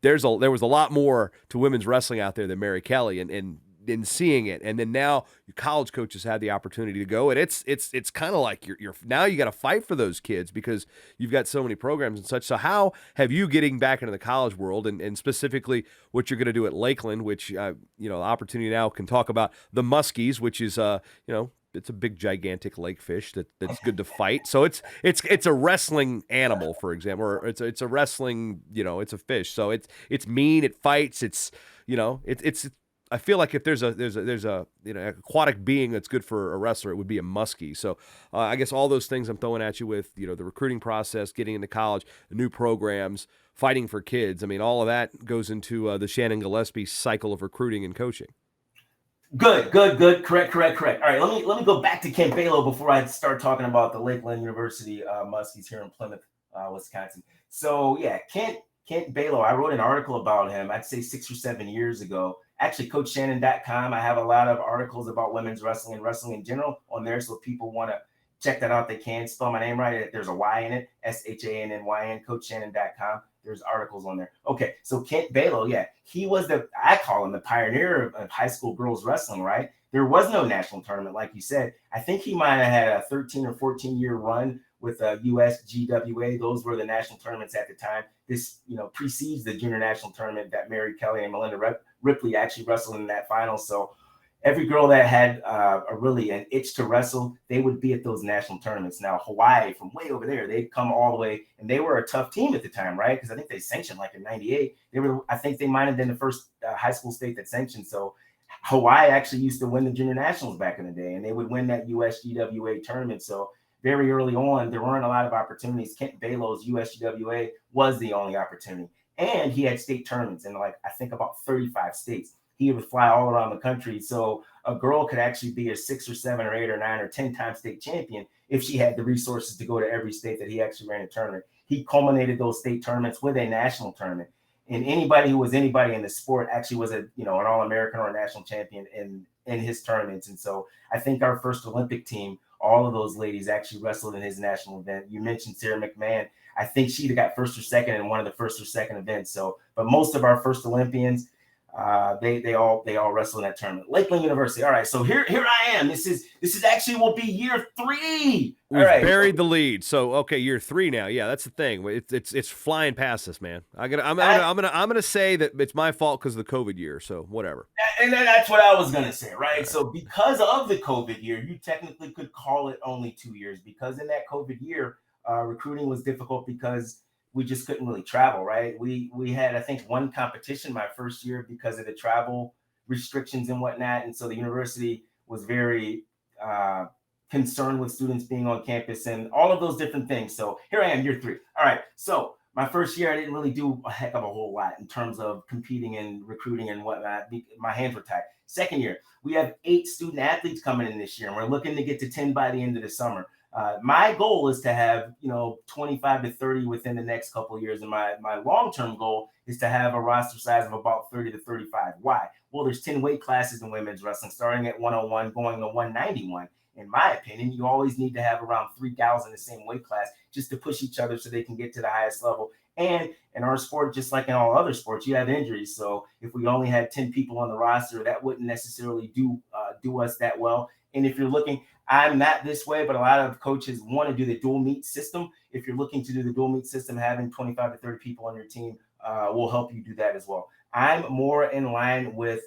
There was a lot more to women's wrestling out there than Mary Kelly, and in seeing it, and then now college coaches have the opportunity to go, and it's kind of like you're now you got to fight for those kids because you've got so many programs and such. So how have you getting back into the college world, and specifically what you're going to do at Lakeland, which opportunity now can talk about the Muskies, which is it's a big, gigantic lake fish that's good to fight. So it's a wrestling animal, for example, or it's a wrestling, it's a fish. So it's mean, it fights. It's I feel like if there's a aquatic being that's good for a wrestler, it would be a muskie. So I guess all those things I'm throwing at you with the recruiting process, getting into college, new programs, fighting for kids. I mean, all of that goes into the Shannyn Gillespie cycle of recruiting and coaching. Good. Correct. All right, let me go back to Kent Balo before I start talking about the Lakeland University Muskies here in Plymouth, Wisconsin. So yeah, Kent Balo, I wrote an article about him, I'd say 6 or 7 years ago. Actually, CoachShannyn.com. I have a lot of articles about women's wrestling and wrestling in general on there. So if people want to check that out, they can. Spell my name right. There's a Y in it, SHANNYN, CoachShannyn.com. there's articles on there. Okay, so Kent Balo, yeah, he was I call him the pioneer of high school girls wrestling, right? There was no national tournament, like you said. I think he might have had a 13 or 14-year run with USGWA. Those were the national tournaments at the time. This, precedes the junior national tournament that Mary Kelly and Melinda Ripley actually wrestled in that final. So every girl that had really an itch to wrestle, they would be at those national tournaments. Now, Hawaii, from way over there, they'd come all the way, and they were a tough team at the time, right? Because I think they sanctioned like in '98. I think they might have been the first high school state that sanctioned. So Hawaii actually used to win the junior nationals back in the day, and they would win that USGWA tournament. So very early on, there weren't a lot of opportunities. Kent Balo's USGWA was the only opportunity. And he had state tournaments in I think about 35 states. He would fly all around the country. So a girl could actually be a 6 or 7 or 8 or 9 or 10-time state champion if she had the resources to go to every state that he actually ran a tournament. He culminated those state tournaments with a national tournament. And anybody who was anybody in the sport actually was an All-American or a national champion in his tournaments. And so I think our first Olympic team, all of those ladies actually wrestled in his national event. You mentioned Sarah McMahon. I think she got first or second in one of the first or second events. So, but most of our first Olympians, they all wrestle in that tournament. Lakeland University. All right, so here I am. This is actually will be year 3. We've buried the lead. So okay, year 3 now. Yeah, that's the thing. It's flying past us, man. I'm gonna say that it's my fault because of the COVID year. So whatever. And then that's what I was gonna say, right? So because of the COVID year, you technically could call it only 2 years, because in that COVID year, recruiting was difficult because we just couldn't really travel, right? We had, I think, one competition my first year because of the travel restrictions and whatnot. And so the university was very concerned with students being on campus and all of those different things. So here I am, year 3. All right. So my first year, I didn't really do a heck of a whole lot in terms of competing and recruiting and whatnot. My hands were tied. Second year, we have 8 student athletes coming in this year, and we're looking to get to 10 by the end of the summer. My goal is to have 25 to 30 within the next couple of years, and my long-term goal is to have a roster size of about 30 to 35. Why? Well, there's 10 weight classes in women's wrestling, starting at 101, going to 191. In my opinion, you always need to have around 3 gals in the same weight class just to push each other so they can get to the highest level. And in our sport, just like in all other sports, you have injuries. So if we only had 10 people on the roster, that wouldn't necessarily do us that well. And if you're looking, I'm not this way, but a lot of coaches want to do the dual meet system. If you're looking to do the dual meet system, having 25 to 30 people on your team will help you do that as well. I'm more in line with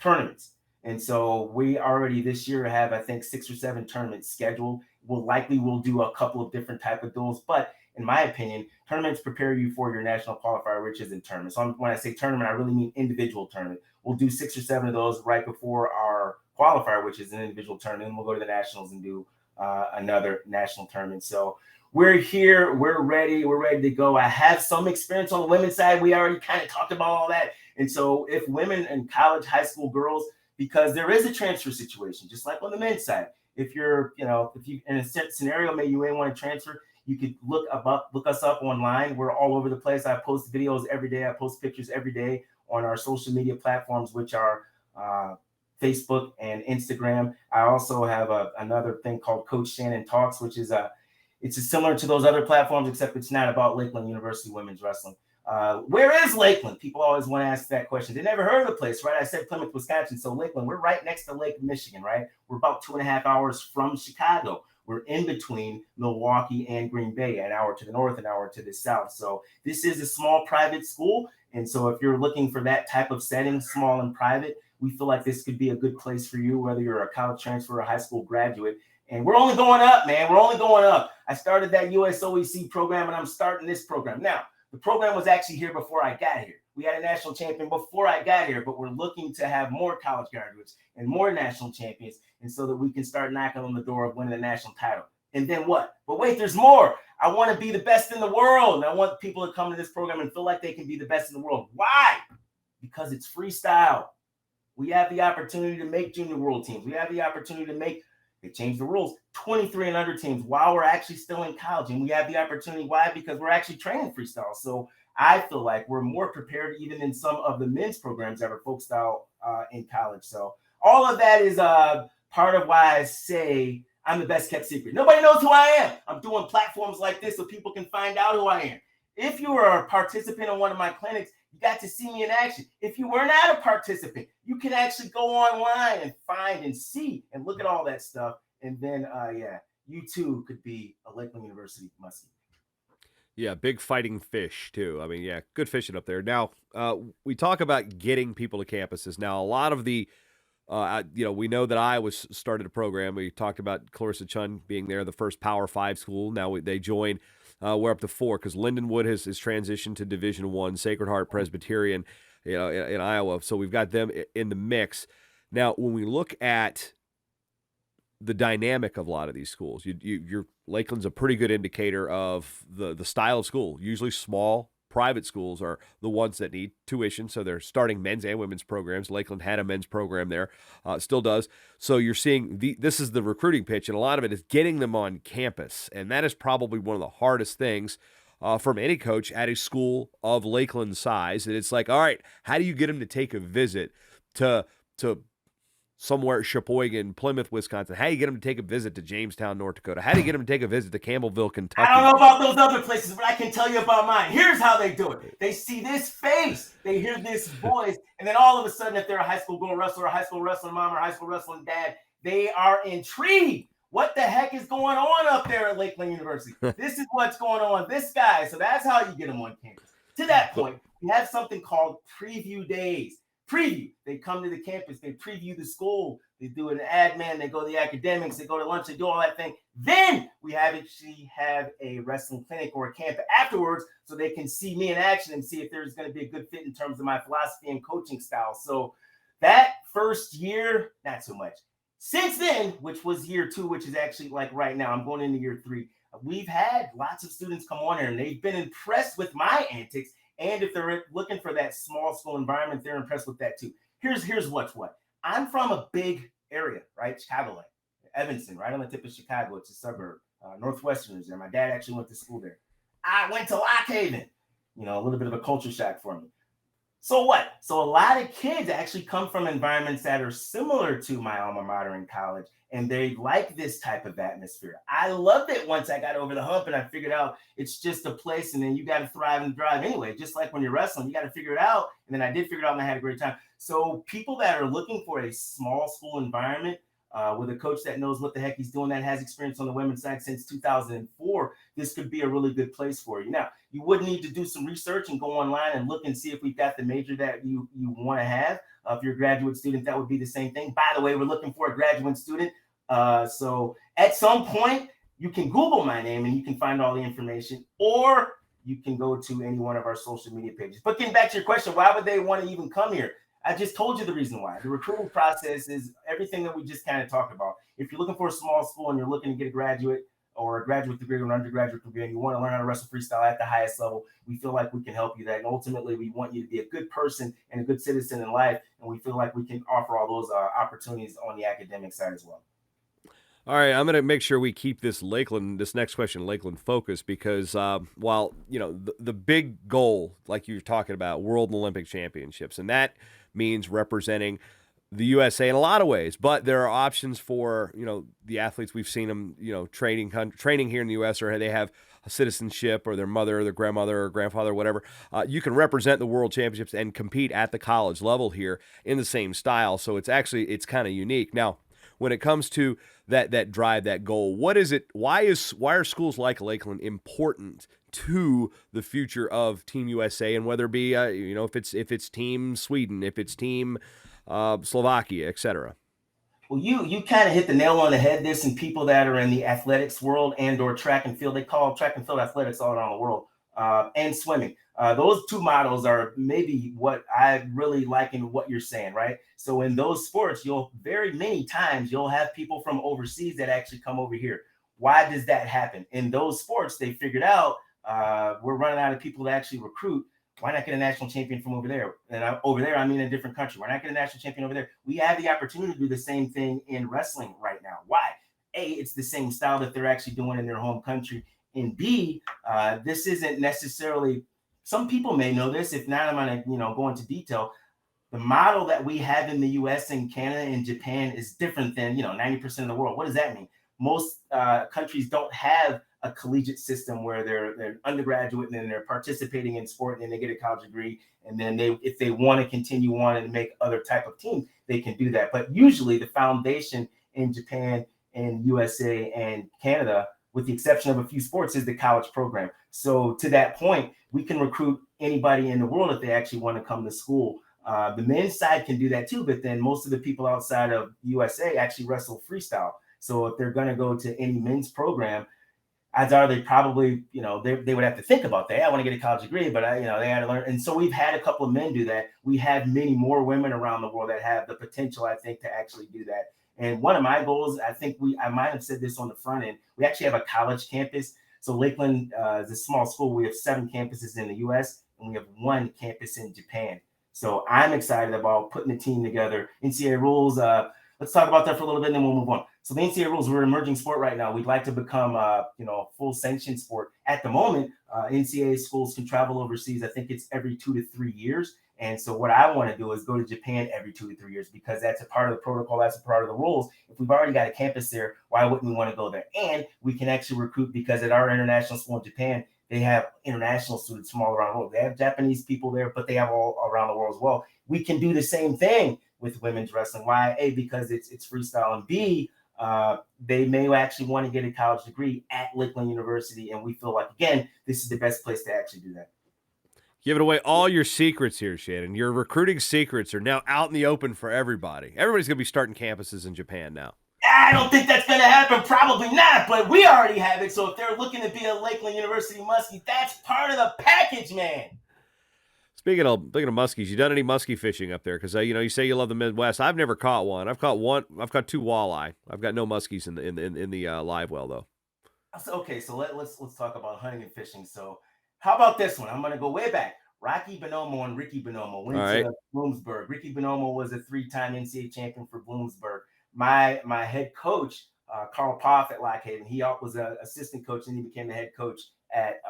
tournaments. And so we already this year have, I think, 6 or 7 tournaments scheduled. We'll do a couple of different type of duels. But in my opinion, tournaments prepare you for your national qualifier, which is in tournament. So when I say tournament, I really mean individual tournament. We'll do 6 or 7 of those right before our qualifier, which is an individual tournament. And we'll go to the nationals and do another national tournament. So we're here. We're ready to go. I have some experience on the women's side. We already kind of talked about all that. And so if women in college, high school girls, because there is a transfer situation, just like on the men's side. If you're, if you in a scenario, maybe you may want to transfer, you could look us up online. We're all over the place. I post videos every day. I post pictures every day on our social media platforms, which are Facebook and Instagram. I also have another thing called Coach Shannyn Talks, which is it's similar to those other platforms, except it's not about Lakeland University women's wrestling. Where is Lakeland? People always want to ask that question. They never heard of the place, right? I said Plymouth, Wisconsin. So Lakeland, we're right next to Lake Michigan, right? We're about 2.5 hours from Chicago. We're in between Milwaukee and Green Bay, an hour to the north, an hour to the south. So this is a small private school. And so if you're looking for that type of setting, small and private, we feel like this could be a good place for you, whether you're a college transfer or a high school graduate. And we're only going up, man. We're only going up. I started that USOEC program, and I'm starting this program. Now, the program was actually here before I got here. We had a national champion before I got here, but we're looking to have more college graduates and more national champions, and so that we can start knocking on the door of winning the national title. And then what? But wait, there's more. I want to be the best in the world, and I want people to come to this program and feel like they can be the best in the world. Why? Because it's freestyle. We have the opportunity to make junior world teams. We have the opportunity to make, they changed the rules, 23 and under teams while we're actually still in college. And we have the opportunity. Why? Because we're actually training freestyle. So I feel like we're more prepared even in some of the men's programs that are folk style in college. So all of that is part of why I say I'm the best kept secret. Nobody knows who I am. I'm doing platforms like this so people can find out who I am. If you were a participant in one of my clinics, you got to see me in action. If you were not a participant, you can actually go online and find and see and look at all that stuff. And then, you too could be a Lakeland University muskie. Yeah, big fighting fish too. I mean, yeah, good fishing up there. Now, we talk about getting people to campuses. Now, a lot of the, we know that Iowa started a program. We talked about Clarissa Chun being there, the first Power 5 school. Now they join. We're up to 4 because Lindenwood has transitioned to Division I, Sacred Heart Presbyterian, in Iowa. So we've got them in the mix. Now, when we look at the dynamic of a lot of these schools, your Lakeland's a pretty good indicator of the style of school. Usually small private schools are the ones that need tuition, so they're starting men's and women's programs. Lakeland had a men's program there, still does. So you're seeing this is the recruiting pitch, and a lot of it is getting them on campus, and that is probably one of the hardest things from any coach at a school of Lakeland size. And it's like, all right, how do you get them to take a visit to somewhere at Sheboygan, Plymouth, Wisconsin? How do you get them to take a visit to Jamestown, North Dakota? How do you get them to take a visit to Campbellville, Kentucky? I don't know about those other places, but I can tell you about mine. Here's how they do it. They see this face, they hear this voice, and then all of a sudden, if they're a high school going wrestler, a high school wrestling mom, or a high school wrestling dad, they are intrigued. What the heck is going on up there at Lakeland University? This is what's going on. This guy. So that's how you get them on campus. To that point, we have something called preview days. Preview. They come to the campus, they preview the school, they do an admin, they go to the academics, they go to lunch, they do all that thing. Then we actually have a wrestling clinic or a camp afterwards so they can see me in action and see if there's going to be a good fit in terms of my philosophy and coaching style. So that first year, not so much. Since then, which was year 2, which is actually like right now, I'm going into year 3. We've had lots of students come on here and they've been impressed with my antics. And if they're looking for that small school environment, they're impressed with that too. Here's what's what. I'm from a big area, right? Chicagoland, Evanston, right on the tip of Chicago. It's a suburb. Northwestern is there. My dad actually went to school there. I went to Lock Haven. A little bit of a culture shock for me. So what? So a lot of kids actually come from environments that are similar to my alma mater in college, and they like this type of atmosphere. I loved it once I got over the hump and I figured out it's just a place, and then you got to thrive and drive anyway. Just like when you're wrestling, you got to figure it out. And then I did figure it out and I had a great time. So people that are looking for a small school environment with a coach that knows what the heck he's doing, that has experience on the women's side since 2004, this could be a really good place for you. Now, you would need to do some research and go online and look and see if we've got the major that you want to have. If you're a graduate student, that would be the same thing. By the way, we're looking for a graduate student. So at some point, you can Google my name and you can find all the information, or you can go to any one of our social media pages. But getting back to your question, why would they want to even come here? I just told you the reason why. The recruiting process is everything that we just kind of talked about. If you're looking for a small school and you're looking to get a graduate or a graduate degree or an undergraduate degree and you want to learn how to wrestle freestyle at the highest level, we feel like we can help you that. And ultimately, we want you to be a good person and a good citizen in life. And we feel like we can offer all those opportunities on the academic side as well. All right, I'm going to make sure we keep this next question, Lakeland focused, because while, the big goal, like you're talking about, World and Olympic Championships, and that means representing the USA in a lot of ways, but there are options for, the athletes. We've seen them, training here in the U.S., or they have a citizenship, or their mother or their grandmother or grandfather or whatever. You can represent the World Championships and compete at the college level here in the same style. So it's kind of unique. Now, when it comes to that drive, that goal, what is it? Why are schools like Lakeland important to the future of Team USA, and whether it be if it's Team Sweden, if it's Team Slovakia, etc.? Well, you kind of hit the nail on the head. There's some people that are in the athletics world and or track and field. They call track and field athletics all around the world, and swimming. Those two models are maybe what I really like in what you're saying, right? So in those sports, very many times you'll have people from overseas that actually come over here. Why does that happen? In those sports, they figured out we're running out of people to actually recruit. Why not get a national champion from over there? And over there, I mean a different country. Why not get a national champion over there? We have the opportunity to do the same thing in wrestling right now. Why? A, it's the same style that they're actually doing in their home country. And B, this isn't necessarily, some people may know this. If not, I'm going to go into detail. The model that we have in the US and Canada and Japan is different than 90% of the world. What does that mean? Most countries don't have a collegiate system where they're an undergraduate and then they're participating in sport and then they get a college degree. And then if they want to continue on and make other type of teams, they can do that. But usually the foundation in Japan and USA and Canada, with the exception of a few sports, is the college program. So to that point, we can recruit anybody in the world if they actually want to come to school. The men's side can do that too, but then most of the people outside of USA actually wrestle freestyle. So if they're going to go to any men's program, odds are they probably, they would have to think about that. I want to get a college degree, but they had to learn. And so we've had a couple of men do that. We have many more women around the world that have the potential, I think, to actually do that. And one of my goals, I might have said this on the front end, we actually have a college campus. So Lakeland is a small school. We have 7 campuses in the US and we have 1 campus in Japan. So I'm excited about putting the team together. NCAA rules, let's talk about that for a little bit and then we'll move on. So the NCAA rules, we're an emerging sport right now. We'd like to become a full sanctioned sport. At the moment, NCAA schools can travel overseas. I think it's every 2 to 3 years. And so what I want to do is go to Japan every 2 to 3 years because that's a part of the protocol. That's a part of the rules. If we've already got a campus there, why wouldn't we want to go there? And we can actually recruit because at our international school in Japan, they have international students from all around the world. They have Japanese people there, but they have all around the world as well. We can do the same thing with women's wrestling. Why? A, because it's freestyle, and B, they may actually want to get a college degree at Lakeland University. And we feel like, again, this is the best place to actually do that. Giving away all your secrets here, Shannyn. Your recruiting secrets are now out in the open for everybody. Everybody's going to be starting campuses in Japan now. I don't think that's going to happen. Probably not, but we already have it. So if they're looking to be a Lakeland University Muskie, that's part of the package, man. Speaking of muskies, you done any muskie fishing up there? Because you say you love the Midwest. I've never caught one. I've caught 2 walleye. I've got no muskies in the live well though. Okay, so let's talk about hunting and fishing. So how about this one? I'm going to go way back. Rocky Bonomo and Ricky Bonomo went to Bloomsburg. Ricky Bonomo was a 3-time NCAA champion for Bloomsburg. My head coach, Carl Poff at Lock Haven, he was an assistant coach and he became the head coach at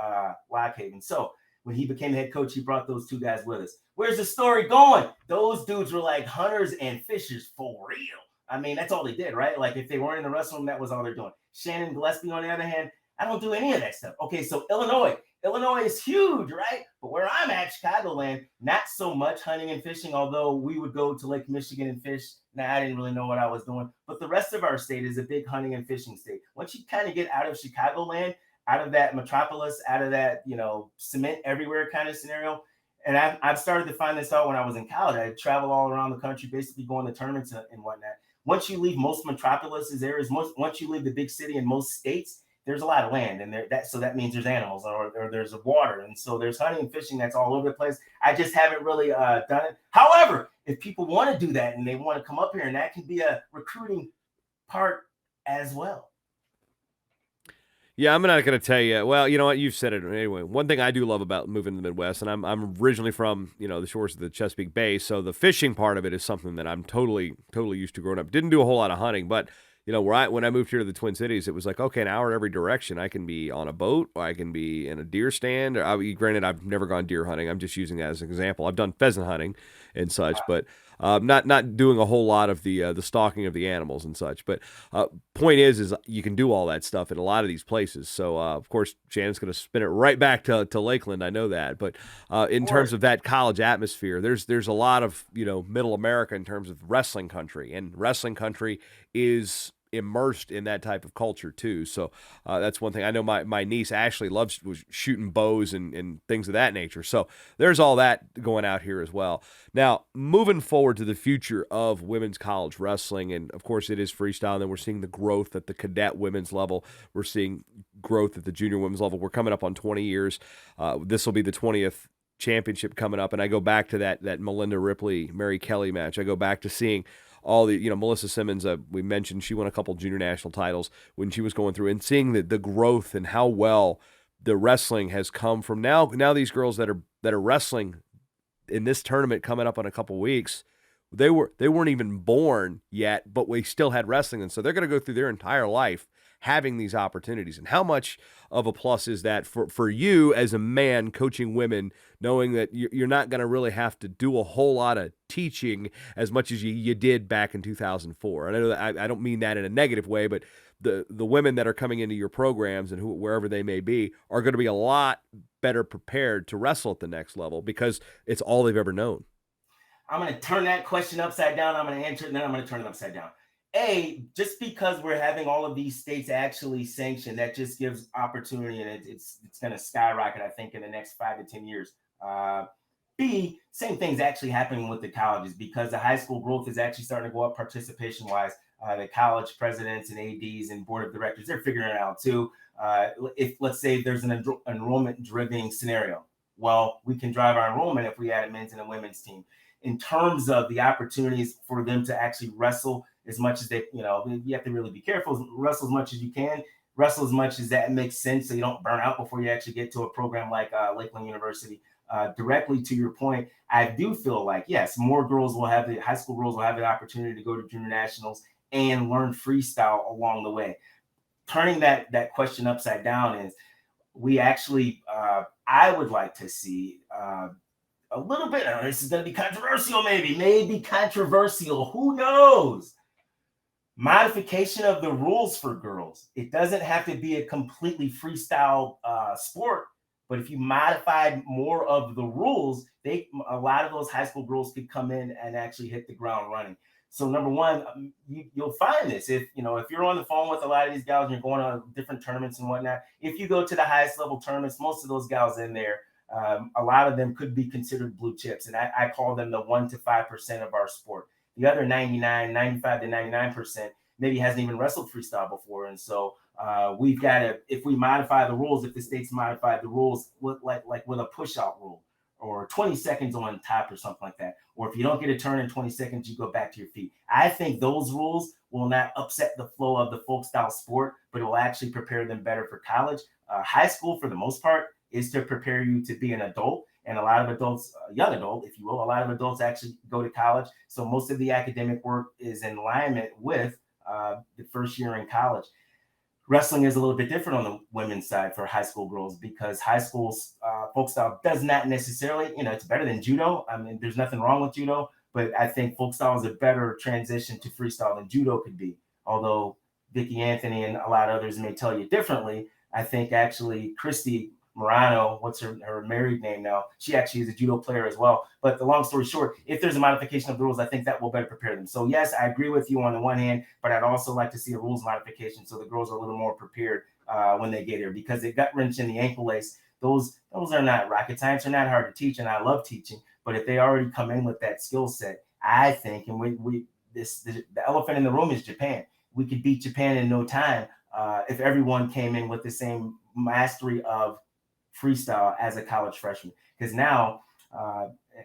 Lock Haven. So when he became the head coach, he brought those 2 guys with us. Where's the story going? Those dudes were like hunters and fishers for real. I mean, that's all they did, right? Like if they weren't in the wrestling, that was all they're doing. Shannyn Gillespie, on the other hand, I don't do any of that stuff. Okay, so Illinois is huge, right? But where I'm at, Chicagoland, not so much hunting and fishing, although we would go to Lake Michigan and fish. I didn't really know what I was doing. But the rest of our state is a big hunting and fishing state. Once you kind of get out of Chicagoland, out of that metropolis, out of that, cement everywhere kind of scenario, and I've started to find this out when I was in college. I travel all around the country, basically going to tournaments and whatnot. Once you leave most metropolises areas, once you leave the big city in most states, there's a lot of land, and so that means there's animals or there's water, and so there's hunting and fishing that's all over the place. I just haven't really done it. However, if people want to do that and they want to come up here, and that can be a recruiting part as well. Yeah, I'm not going to tell you. Well, you know what? You've said it anyway. One thing I do love about moving to the Midwest, and I'm originally from the shores of the Chesapeake Bay, so the fishing part of it is something that I'm totally used to growing up. Didn't do a whole lot of hunting, but when I moved here to the Twin Cities, it was like, okay, an hour every direction. I can be on a boat, or I can be in a deer stand. Granted, I've never gone deer hunting. I'm just using that as an example. I've done pheasant hunting and such, but not doing a whole lot of the stalking of the animals and such. But point is you can do all that stuff in a lot of these places. So of course, Shannyn's going to spin it right back to Lakeland. I know that. But in terms of that college atmosphere, there's a lot of Middle America in terms of wrestling country, and wrestling country is immersed in that type of culture too. So that's one thing. I know my niece Ashley was shooting bows and things of that nature. So there's all that going out here as well. Now, moving forward to the future of women's college wrestling, and of course it is freestyle, and then we're seeing the growth at the cadet women's level. We're seeing growth at the junior women's level. We're coming up on 20 years. This will be the 20th championship coming up, and I go back to that Melinda Ripley, Mary Kelly match. I go back to seeing all the, Melissa Simmons, we mentioned she won a couple junior national titles when she was going through, and seeing the growth and how well the wrestling has come from now these girls that are wrestling in this tournament coming up in a couple weeks, they weren't even born yet, but we still had wrestling. And so they're going to go through their entire life having these opportunities. And how much of a plus is that for you as a man coaching women, knowing that you're not going to really have to do a whole lot of teaching as much as you did back in 2004? And I know that I don't mean that in a negative way, but the women that are coming into your programs and wherever they may be are going to be a lot better prepared to wrestle at the next level because it's all they've ever known. I'm going to turn that question upside down. I'm going to answer it, and then I'm going to turn it upside down. Just because we're having all of these states actually sanction, that just gives opportunity, and it's going to skyrocket, I think, in the next 5 to 10 years. B, same thing's actually happening with the colleges because the high school growth is actually starting to go up participation-wise. The college presidents and ADs and board of directors, they're figuring it out too. If, let's say, there's an enrollment-driven scenario, well, we can drive our enrollment if we add a men's and a women's team. In terms of the opportunities for them to actually wrestle as much as they, you have to really be careful, wrestle as much as you can, wrestle as much as that makes sense so you don't burn out before you actually get to a program like Lakeland University. Directly to your point, I do feel like, yes, more girls will have high school girls will have the opportunity to go to junior nationals and learn freestyle along the way. Turning that question upside down is we actually, I would like to see a little bit, this is going to be controversial, maybe controversial, who knows? Modification of the rules for girls. It doesn't have to be a completely freestyle sport, but if you modified more of the rules, a lot of those high school girls could come in and actually hit the ground running. So number one, you'll find this if you're on the phone with a lot of these gals and you're going on different tournaments and whatnot. If you go to the highest level tournaments, most of those gals in there, a lot of them could be considered blue chips, and I call them the 1 to 5% of our sport. The other 95 to 99% maybe hasn't even wrestled freestyle before, and so we've got to, if we modify the rules, if the states modify the rules with like with a push-out rule or 20 seconds on top or something like that, or if you don't get a turn in 20 seconds, you go back to your feet. I think those rules will not upset the flow of the folk style sport, but it will actually prepare them better for college. High school, for the most part, is to prepare you to be an adult. And a lot of adults, young adult, if you will, a lot of adults actually go to college. So most of the academic work is in alignment with the first year in college. Wrestling is a little bit different on the women's side for high school girls because high school's folk style does not necessarily, it's better than judo. I mean, there's nothing wrong with judo, but I think folk style is a better transition to freestyle than judo could be. Although Vicky Anthony and a lot of others may tell you differently, I think actually Christy Morano, what's her married name now? She actually is a judo player as well. But the long story short, if there's a modification of the rules, I think that will better prepare them. So yes, I agree with you on the one hand, but I'd also like to see a rules modification so the girls are a little more prepared when they get here, because the gut wrench and the ankle lace, those are not rocket science. They're not hard to teach, and I love teaching. But if they already come in with that skill set, I think, and the elephant in the room is Japan. We could beat Japan in no time if everyone came in with the same mastery of freestyle as a college freshman, because now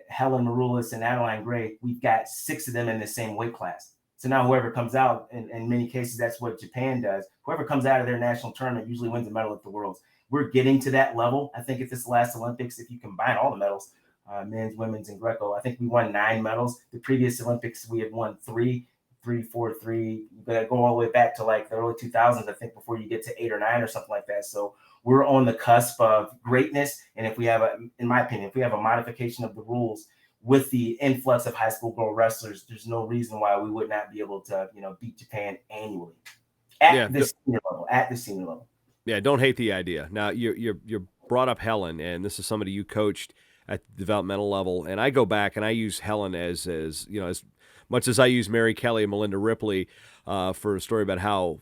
Helen Maroulis and Adeline Gray, we've got 6 of them in the same weight class. So now whoever comes out, in many cases, that's what Japan does. Whoever comes out of their national tournament usually wins a medal at the Worlds. We're getting to that level. I think at this last Olympics, if you combine all the medals, men's, women's, and Greco, I think we won 9 medals. The previous Olympics, we had won 3. You gotta go all the way back to like the early 2000s, I think, before you get to 8 or 9 or something like that. So we're on the cusp of greatness. And if we have in my opinion, if we have a modification of the rules with the influx of high school girl wrestlers, there's no reason why we would not be able to, beat Japan annually at the senior level. Yeah, don't hate the idea. Now you brought up Helen, and this is somebody you coached at the developmental level, and I go back and I use Helen as much as I use Mary Kelly and Melinda Ripley for a story about how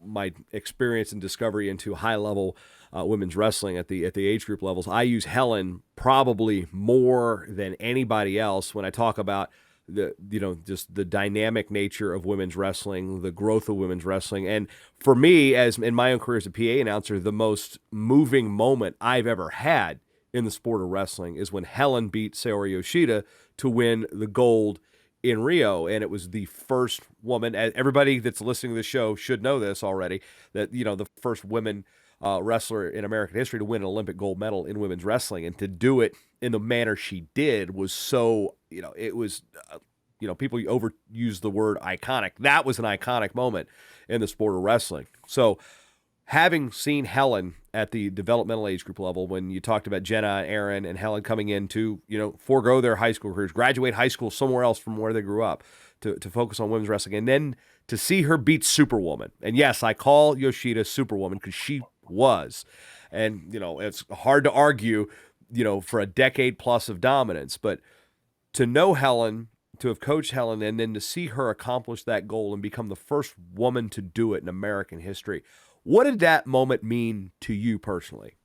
my experience and discovery into high level women's wrestling at the age group levels. I use Helen probably more than anybody else when I talk about just the dynamic nature of women's wrestling, the growth of women's wrestling. And for me, as in my own career as a PA announcer, the most moving moment I've ever had in the sport of wrestling is when Helen beat Saori Yoshida to win the gold in Rio. And it was the first woman, everybody that's listening to the show should know this already, that, the first women wrestler in American history to win an Olympic gold medal in women's wrestling. And to do it in the manner she did was so, it was, people overuse the word iconic. That was an iconic moment in the sport of wrestling. So having seen Helen at the developmental age group level, when you talked about Jenna, Aaron, and Helen coming in to, forego their high school careers, graduate high school somewhere else from where they grew up to focus on women's wrestling, and then to see her beat Superwoman. And yes, I call Yoshida Superwoman because she was. And, it's hard to argue, for a decade plus of dominance. But to know Helen, to have coached Helen, and then to see her accomplish that goal and become the first woman to do it in American history, what did that moment mean to you personally?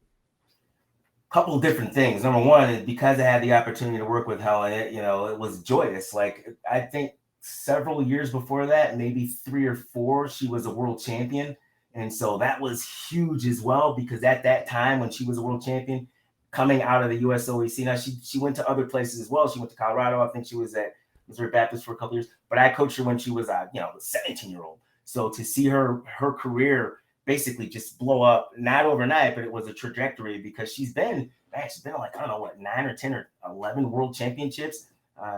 Couple of different things. Number one is because I had the opportunity to work with Helen, it was joyous. Like, I think several years before that, maybe 3 or 4, she was a world champion. And so that was huge as well, because at that time when she was a world champion, coming out of the USOEC, now she went to other places as well. She went to Colorado. I think she was at Missouri Baptist for a couple of years, but I coached her when she was a 17-year-old. So to see her career basically just blow up, not overnight, but it was a trajectory, because she's been like, I don't know what, 9 or 10 or 11 world championships.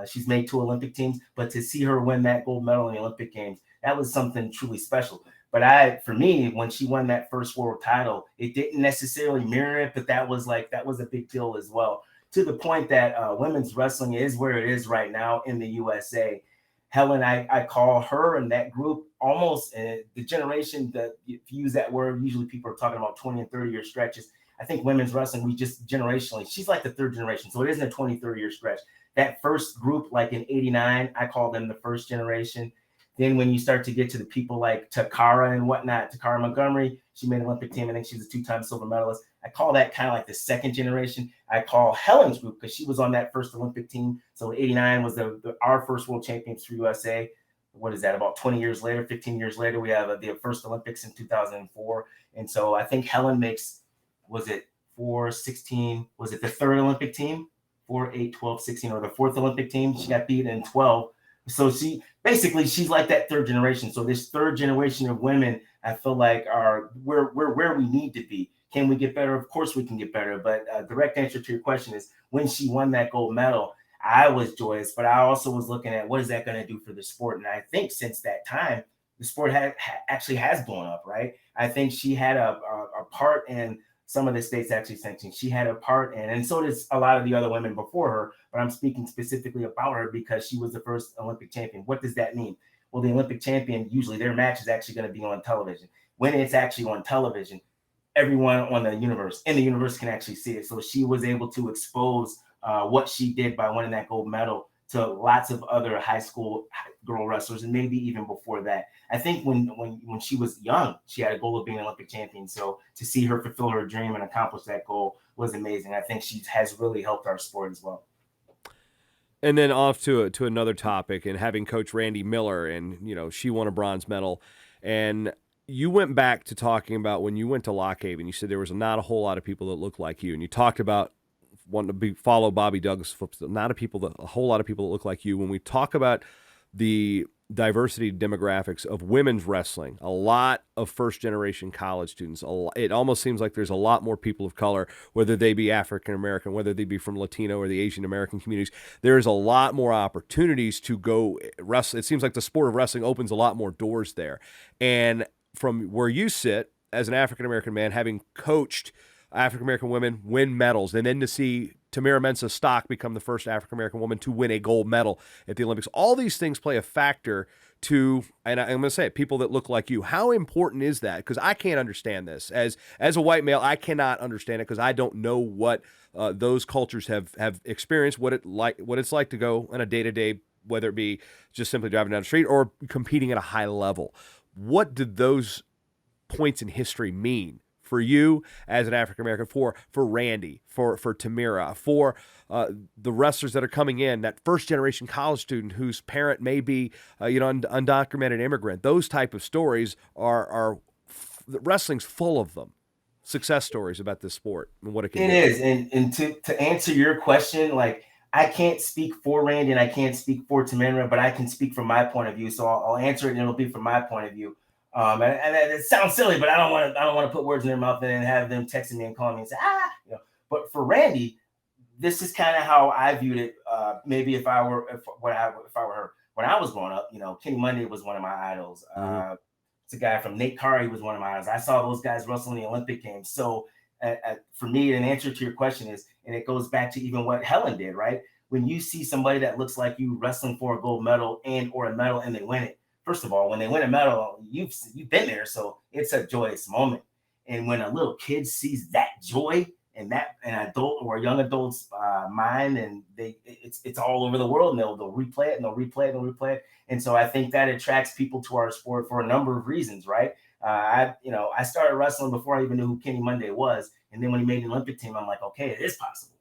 She's made 2 Olympic teams, but to see her win that gold medal in the Olympic Games, that was something truly special. But for me, when she won that first world title, it didn't necessarily mirror it, but that was a big deal as well. To the point that women's wrestling is where it is right now in the USA. Helen, I call her and that group almost the generation that, if you use that word, usually people are talking about 20 and 30 year stretches. I think women's wrestling, we just generationally, she's like the 3rd generation. So it isn't a 20, 30 year stretch. That first group, like in 89, I call them the first generation. Then when you start to get to the people like Takara and whatnot, Takara Montgomery, she made an Olympic team. I think she's a 2-time silver medalist. I call that kind of like the 2nd generation. I call Helen's group because she was on that first Olympic team. So 89 was our first world champions for USA. What is that? About 20 years later, 15 years later, we have the first Olympics in 2004. And so I think Helen makes, was it 4, 16? Was it the 3rd Olympic team? 4, 8, 12, 16, or the 4th Olympic team? She got beat in 12. So she's like that 3rd generation. So this 3rd generation of women, I feel like we're where we need to be. Can we get better? Of course we can get better. But direct answer to your question is, when she won that gold medal, I was joyous, but I also was looking at what is that going to do for the sport. And I think since that time, the sport actually has blown up, right? I think she had a part in some of the states actually sanctioning. She had a part in, and so does a lot of the other women before her, but I'm speaking specifically about her because she was the first Olympic champion. What does that mean? Well, the Olympic champion, usually their match is actually going to be on television. When it's actually on television, everyone in the universe can actually see it. So she was able to expose what she did by winning that gold medal to lots of other high school girl wrestlers, and maybe even before that. I think when she was young, she had a goal of being an Olympic champion. So to see her fulfill her dream and accomplish that goal was amazing. I think she has really helped our sport as well. And then off to another topic, and having Coach Randy Miller, and she won a bronze medal, and you went back to talking about when you went to Lock Haven. You said there was not a whole lot of people that looked like you, and you talked about wanting to follow Bobby Douglas' footsteps. Not a whole lot of people that look like you. When we talk about the diversity demographics of women's wrestling, a lot of first-generation college students. It almost seems like there's a lot more people of color, whether they be African-American, whether they be from Latino or the Asian-American communities. There's a lot more opportunities to go wrestle. It seems like the sport of wrestling opens a lot more doors there. And from where you sit as an African-American man, having coached African-American women win medals, and then to see Tamira Mensah Stock become the first African-American woman to win a gold medal at the Olympics. All these things play a factor to, and I'm going to say it, people that look like you. How important is that? Because I can't understand this. As a white male, I cannot understand it because I don't know what those cultures have experienced, what it's like to go on a day-to-day, whether it be just simply driving down the street or competing at a high level. What did those points in history mean for you as an African-American, for Randy, for Tamira, for the wrestlers that are coming in, that first-generation college student whose parent may be, undocumented immigrant? Those type of stories wrestling's full of them. Success stories about this sport and what it can do. It is, and to answer your question, like, I can't speak for Randy and I can't speak for Tamira, but I can speak from my point of view. So I'll answer it, and it'll be from my point of view. And it sounds silly, but I don't want to put words in their mouth and then have them texting me and calling me and say, But for Randy, this is kind of how I viewed it. Maybe if I were her, when I was growing up, Kenny Monday was one of my idols. It's a guy from Nate Carr. He was one of my idols. I saw those guys wrestle in the Olympic Games. So for me, an answer to your question is, and it goes back to even what Helen did, right? When you see somebody that looks like you wrestling for a gold medal and or a medal and they win it, first of all, when they win a medal, you've been there, so it's a joyous moment. And when a little kid sees that joy and that an adult or a young adult's mind, and it's all over the world, and they'll replay it and they'll replay it and they'll replay it. And so I think that attracts people to our sport for a number of reasons, right? I started wrestling before I even knew who Kenny Monday was, and then when he made the Olympic team, I'm like, okay, it is possible.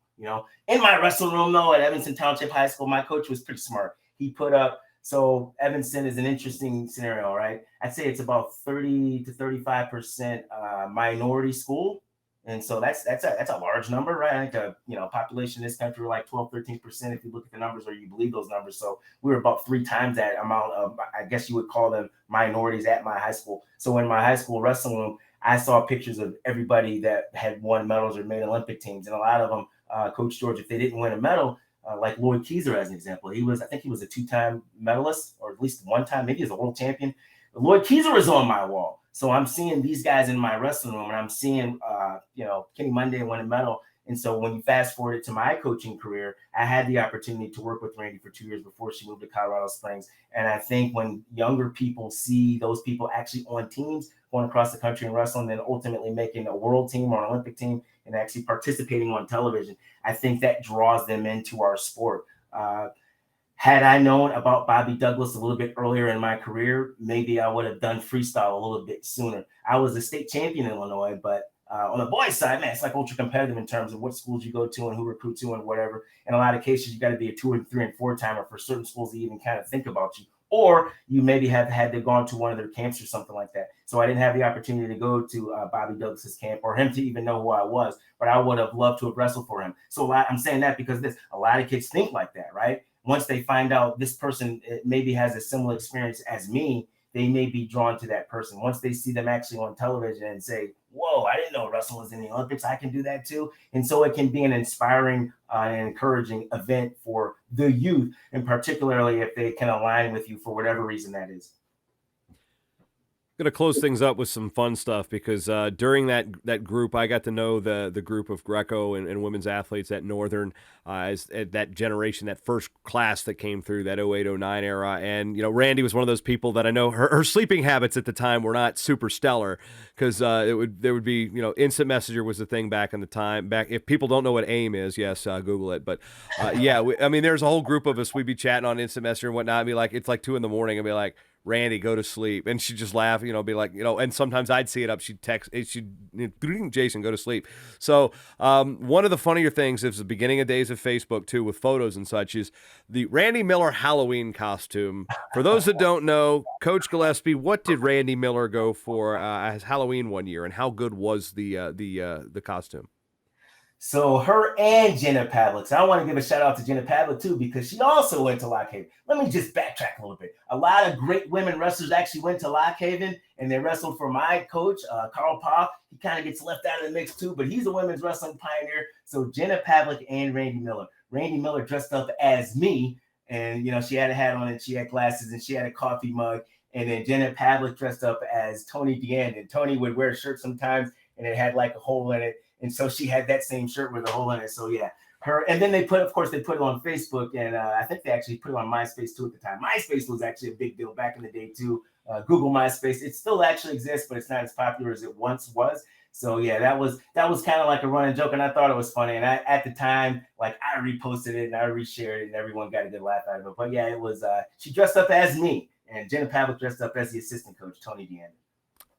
In my wrestling room though at Evanston Township High School, my coach was pretty smart. He put up. So Evanston is an interesting scenario, right? I'd say it's about 30 to 35% minority school. And so that's a large number, right? I think the population in this country were like 12, 13% if you look at the numbers or you believe those numbers. So we were about 3 times that amount of, I guess you would call them minorities at my high school. So in my high school wrestling room, I saw pictures of everybody that had won medals or made Olympic teams. And a lot of them, Coach George, if they didn't win a medal, like Lloyd Kieser as an example. I think he was a 2-time medalist, or at least one time, maybe he was a world champion. But Lloyd Kieser is on my wall. So I'm seeing these guys in my wrestling room, and I'm seeing, Kenny Monday win a medal. And so when you fast forward it to my coaching career, I had the opportunity to work with Randy for 2 years before she moved to Colorado Springs. And I think when younger people see those people actually on teams going across the country and wrestling, then ultimately making a world team or an Olympic team and actually participating on television, I think that draws them into our sport. Had I known about Bobby Douglas a little bit earlier in my career, maybe I would have done freestyle a little bit sooner. I was a state champion in Illinois, but on the boys' side, man, it's like ultra competitive in terms of what schools you go to and who recruits you and whatever. In a lot of cases, you got to be a 2 and 3 and 4 timer for certain schools to even kind of think about you. Or you maybe have had to gone to one of their camps or something like that. So I didn't have the opportunity to go to Bobby Douglas's camp or him to even know who I was, but I would have loved to have wrestled for him. So I'm saying that because a lot of kids think like that, right? Once they find out this person maybe has a similar experience as me, they may be drawn to that person. Once they see them actually on television and say, whoa, I didn't know wrestling was in the Olympics, I can do that too. And so it can be an inspiring and encouraging event for the youth, and particularly if they can align with you for whatever reason that is. Going to close things up with some fun stuff because during that group, I got to know the group of Greco and women's athletes at Northern, as that generation, that first class that came through that 08-09 era. And, Randy was one of those people that I know her sleeping habits at the time were not super stellar because there would be, instant messenger was the thing back in the time. If people don't know what AIM is, yes, Google it. But there's a whole group of us. We'd be chatting on instant messenger and whatnot. And be like, it's like 2 a.m. and be like, Randy, go to sleep. And she'd just laugh, be like, and sometimes I'd see it up. She'd text, Jason, go to sleep. So one of the funnier things is the beginning of days of Facebook, too, with photos and such, is the Randy Miller Halloween costume. For those that don't know, Coach Gillespie, what did Randy Miller go for as Halloween one year, and how good was the costume? So her and Jenna Pavlik. So I want to give a shout out to Jenna Pavlik too, because she also went to Lock Haven. Let me just backtrack a little bit. A lot of great women wrestlers actually went to Lock Haven, and they wrestled for my coach, Carl Pop. He kind of gets left out of the mix too, but he's a women's wrestling pioneer. So Jenna Pavlik and Randy Miller. Randy Miller dressed up as me, and she had a hat on and she had glasses and she had a coffee mug. And then Jenna Pavlik dressed up as Tony Deand, and Tony would wear a shirt sometimes and it had like a hole in it. And so she had that same shirt with a hole in it. So yeah, and then they put it on Facebook, and I think they actually put it on MySpace too at the time. MySpace was actually a big deal back in the day too. Google MySpace, it still actually exists, but it's not as popular as it once was. So yeah, that was kind of like a running joke, and I thought it was funny. And at the time, like I reposted it and I reshared it, and everyone got a good laugh out of it. But yeah, it was she dressed up as me, and Jenna Pavlik dressed up as the assistant coach, Tony Deand.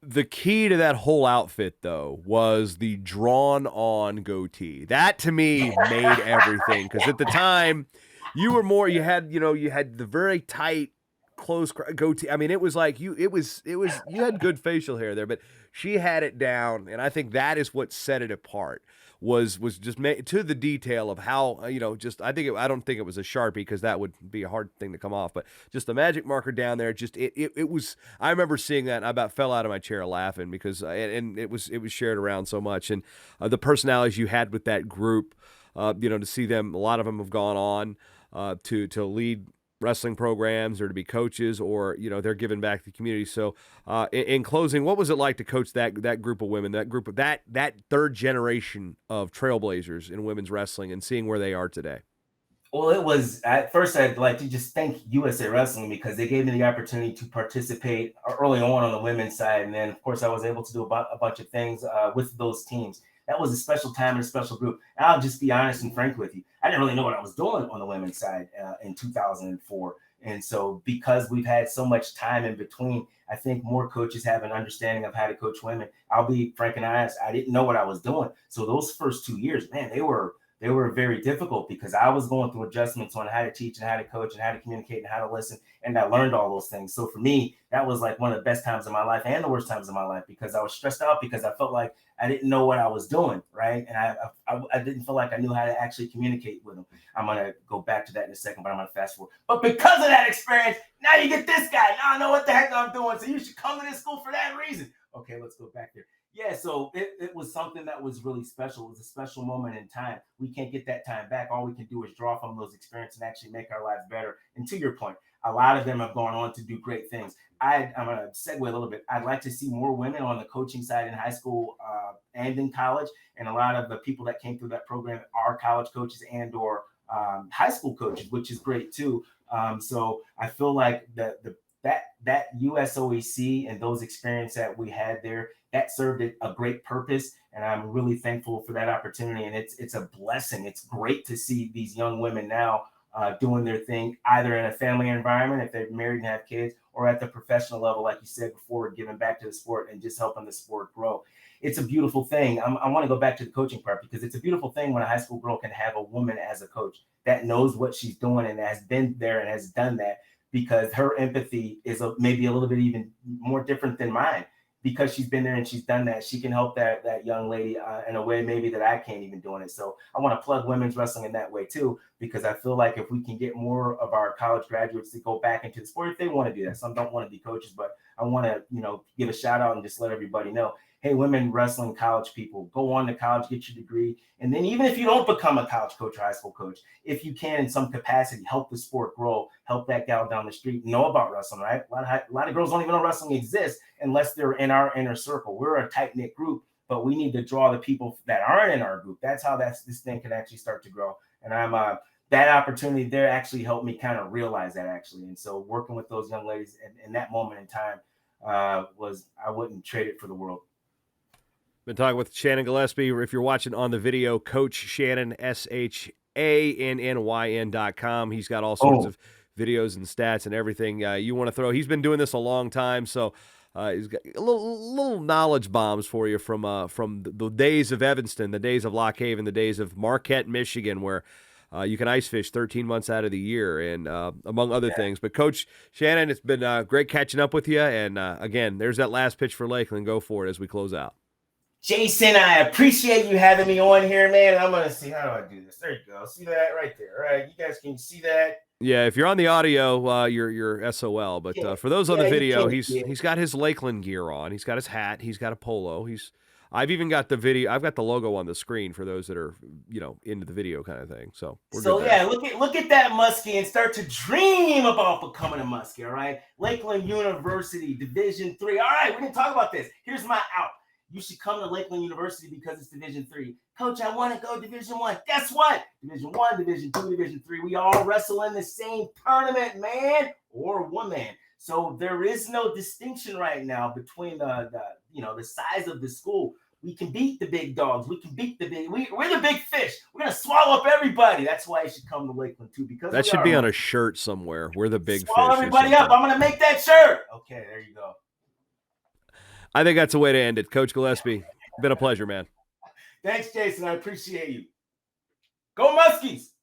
The key to that whole outfit, though, was the drawn-on goatee. That, to me, made everything. Because at the time, you had the very tight, close goatee. I mean, it was like you had good facial hair there, but she had it down, and I think that is what set it apart. Was just to the detail of how I don't think it was a Sharpie, because that would be a hard thing to come off, but just the magic marker down there. Just it was. I remember seeing that and I about fell out of my chair laughing because and it was shared around so much, and the personalities you had with that group, to see them, a lot of them have gone on to lead wrestling programs or to be coaches, or they're giving back to the community. So in closing, what was it like to coach that group of women, that group of that third generation of trailblazers in women's wrestling, and seeing where they are today? Well, it was at first I'd like to just thank USA Wrestling because they gave me the opportunity to participate early on the women's side. And then, of course, I was able to do a bunch of things with those teams. That was a special time and a special group. And I'll just be honest and frank with you. I didn't really know what I was doing on the women's side in 2004. And so because we've had so much time in between, I think more coaches have an understanding of how to coach women. I'll be frank and honest. I didn't know what I was doing. So those first 2 years, man, they were very difficult because I was going through adjustments on how to teach and how to coach and how to communicate and how to listen. And I learned all those things. So for me, that was like one of the best times of my life and the worst times of my life because I was stressed out because I felt like I didn't know what I was doing, right? And I didn't feel like I knew how to actually communicate with them. I'm going to go back to that in a second, but I'm going to fast forward. But because of that experience, now you get this guy. Now I know what the heck I'm doing. So you should come to this school for that reason. Okay, let's go back there. Yeah, so it was something that was really special. It was a special moment in time. We can't get that time back. All we can do is draw from those experiences and actually make our lives better. And to your point, a lot of them have gone on to do great things. I'm going to segue a little bit. I'd like to see more women on the coaching side in high school and in college. And a lot of the people that came through that program are college coaches and or high school coaches, which is great too. So I feel like that USOEC and those experiences that we had there, that served a great purpose. And I'm really thankful for that opportunity. And it's a blessing. It's great to see these young women now doing their thing, either in a family environment, if they're married and have kids, or at the professional level, like you said before, giving back to the sport and just helping the sport grow. It's a beautiful thing. I want to go back to the coaching part because it's a beautiful thing when a high school girl can have a woman as a coach that knows what she's doing and has been there and has done that, because her empathy is maybe a little bit even more different than mine. Because she's been there and she's done that, she can help that young lady in a way maybe that I can't even doing it. So I want to plug women's wrestling in that way too, because I feel like if we can get more of our college graduates to go back into the sport, if they want to do that. Some don't want to be coaches, but I want to, give a shout out and just let everybody know, hey, women wrestling college people, go on to college, get your degree. And then even if you don't become a college coach or high school coach, if you can in some capacity, help the sport grow, help that gal down the street know about wrestling, right? A lot of girls don't even know wrestling exists unless they're in our inner circle. We're a tight-knit group, but we need to draw the people that aren't in our group. That's how this thing can actually start to grow. And that opportunity there actually helped me kind of realize that actually. And so working with those young ladies in that moment in time I wouldn't trade it for the world. Been talking with Shannyn Gillespie. If you're watching on the video, Coach Shannyn, SHANNYN.com. He's got all sorts of videos and stats and everything you want to throw. He's been doing this a long time, so he's got little knowledge bombs for you from the days of Evanston, the days of Lock Haven, the days of Marquette, Michigan, where you can ice fish 13 months out of the year, and among other things. But Coach Shannyn, it's been great catching up with you. And again, there's that last pitch for Lakeland. Go for it as we close out. Jason, I appreciate you having me on here, man. I'm going to see, how do I do this? There you go. See that right there. All right. You guys can see that. Yeah, if you're on the audio, you're SOL. But for those on the video, he's got his Lakeland gear on. He's got his hat. He's got a polo. I've even got the video. I've got the logo on the screen for those that are, into the video kind of thing. So look at that muskie and start to dream about becoming a muskie. All right. Lakeland University, Division III. All right. We didn't talk about this. Here's my out. You should come to Lakeland University because it's Division III. Coach, I want to go Division I. Guess what? Division I, Division II, Division III. We all wrestle in the same tournament, man, or woman. So there is no distinction right now between the size of the school. We can beat the big dogs. We can beat we're the big fish. We're gonna swallow up everybody. That's why you should come to Lakeland too, because that should be on a shirt somewhere. We're the big fish. Swallow everybody up. I'm gonna make that shirt. Okay, there you go. I think that's a way to end it. Coach Gillespie, been a pleasure, man. Thanks, Jason. I appreciate you. Go Muskies!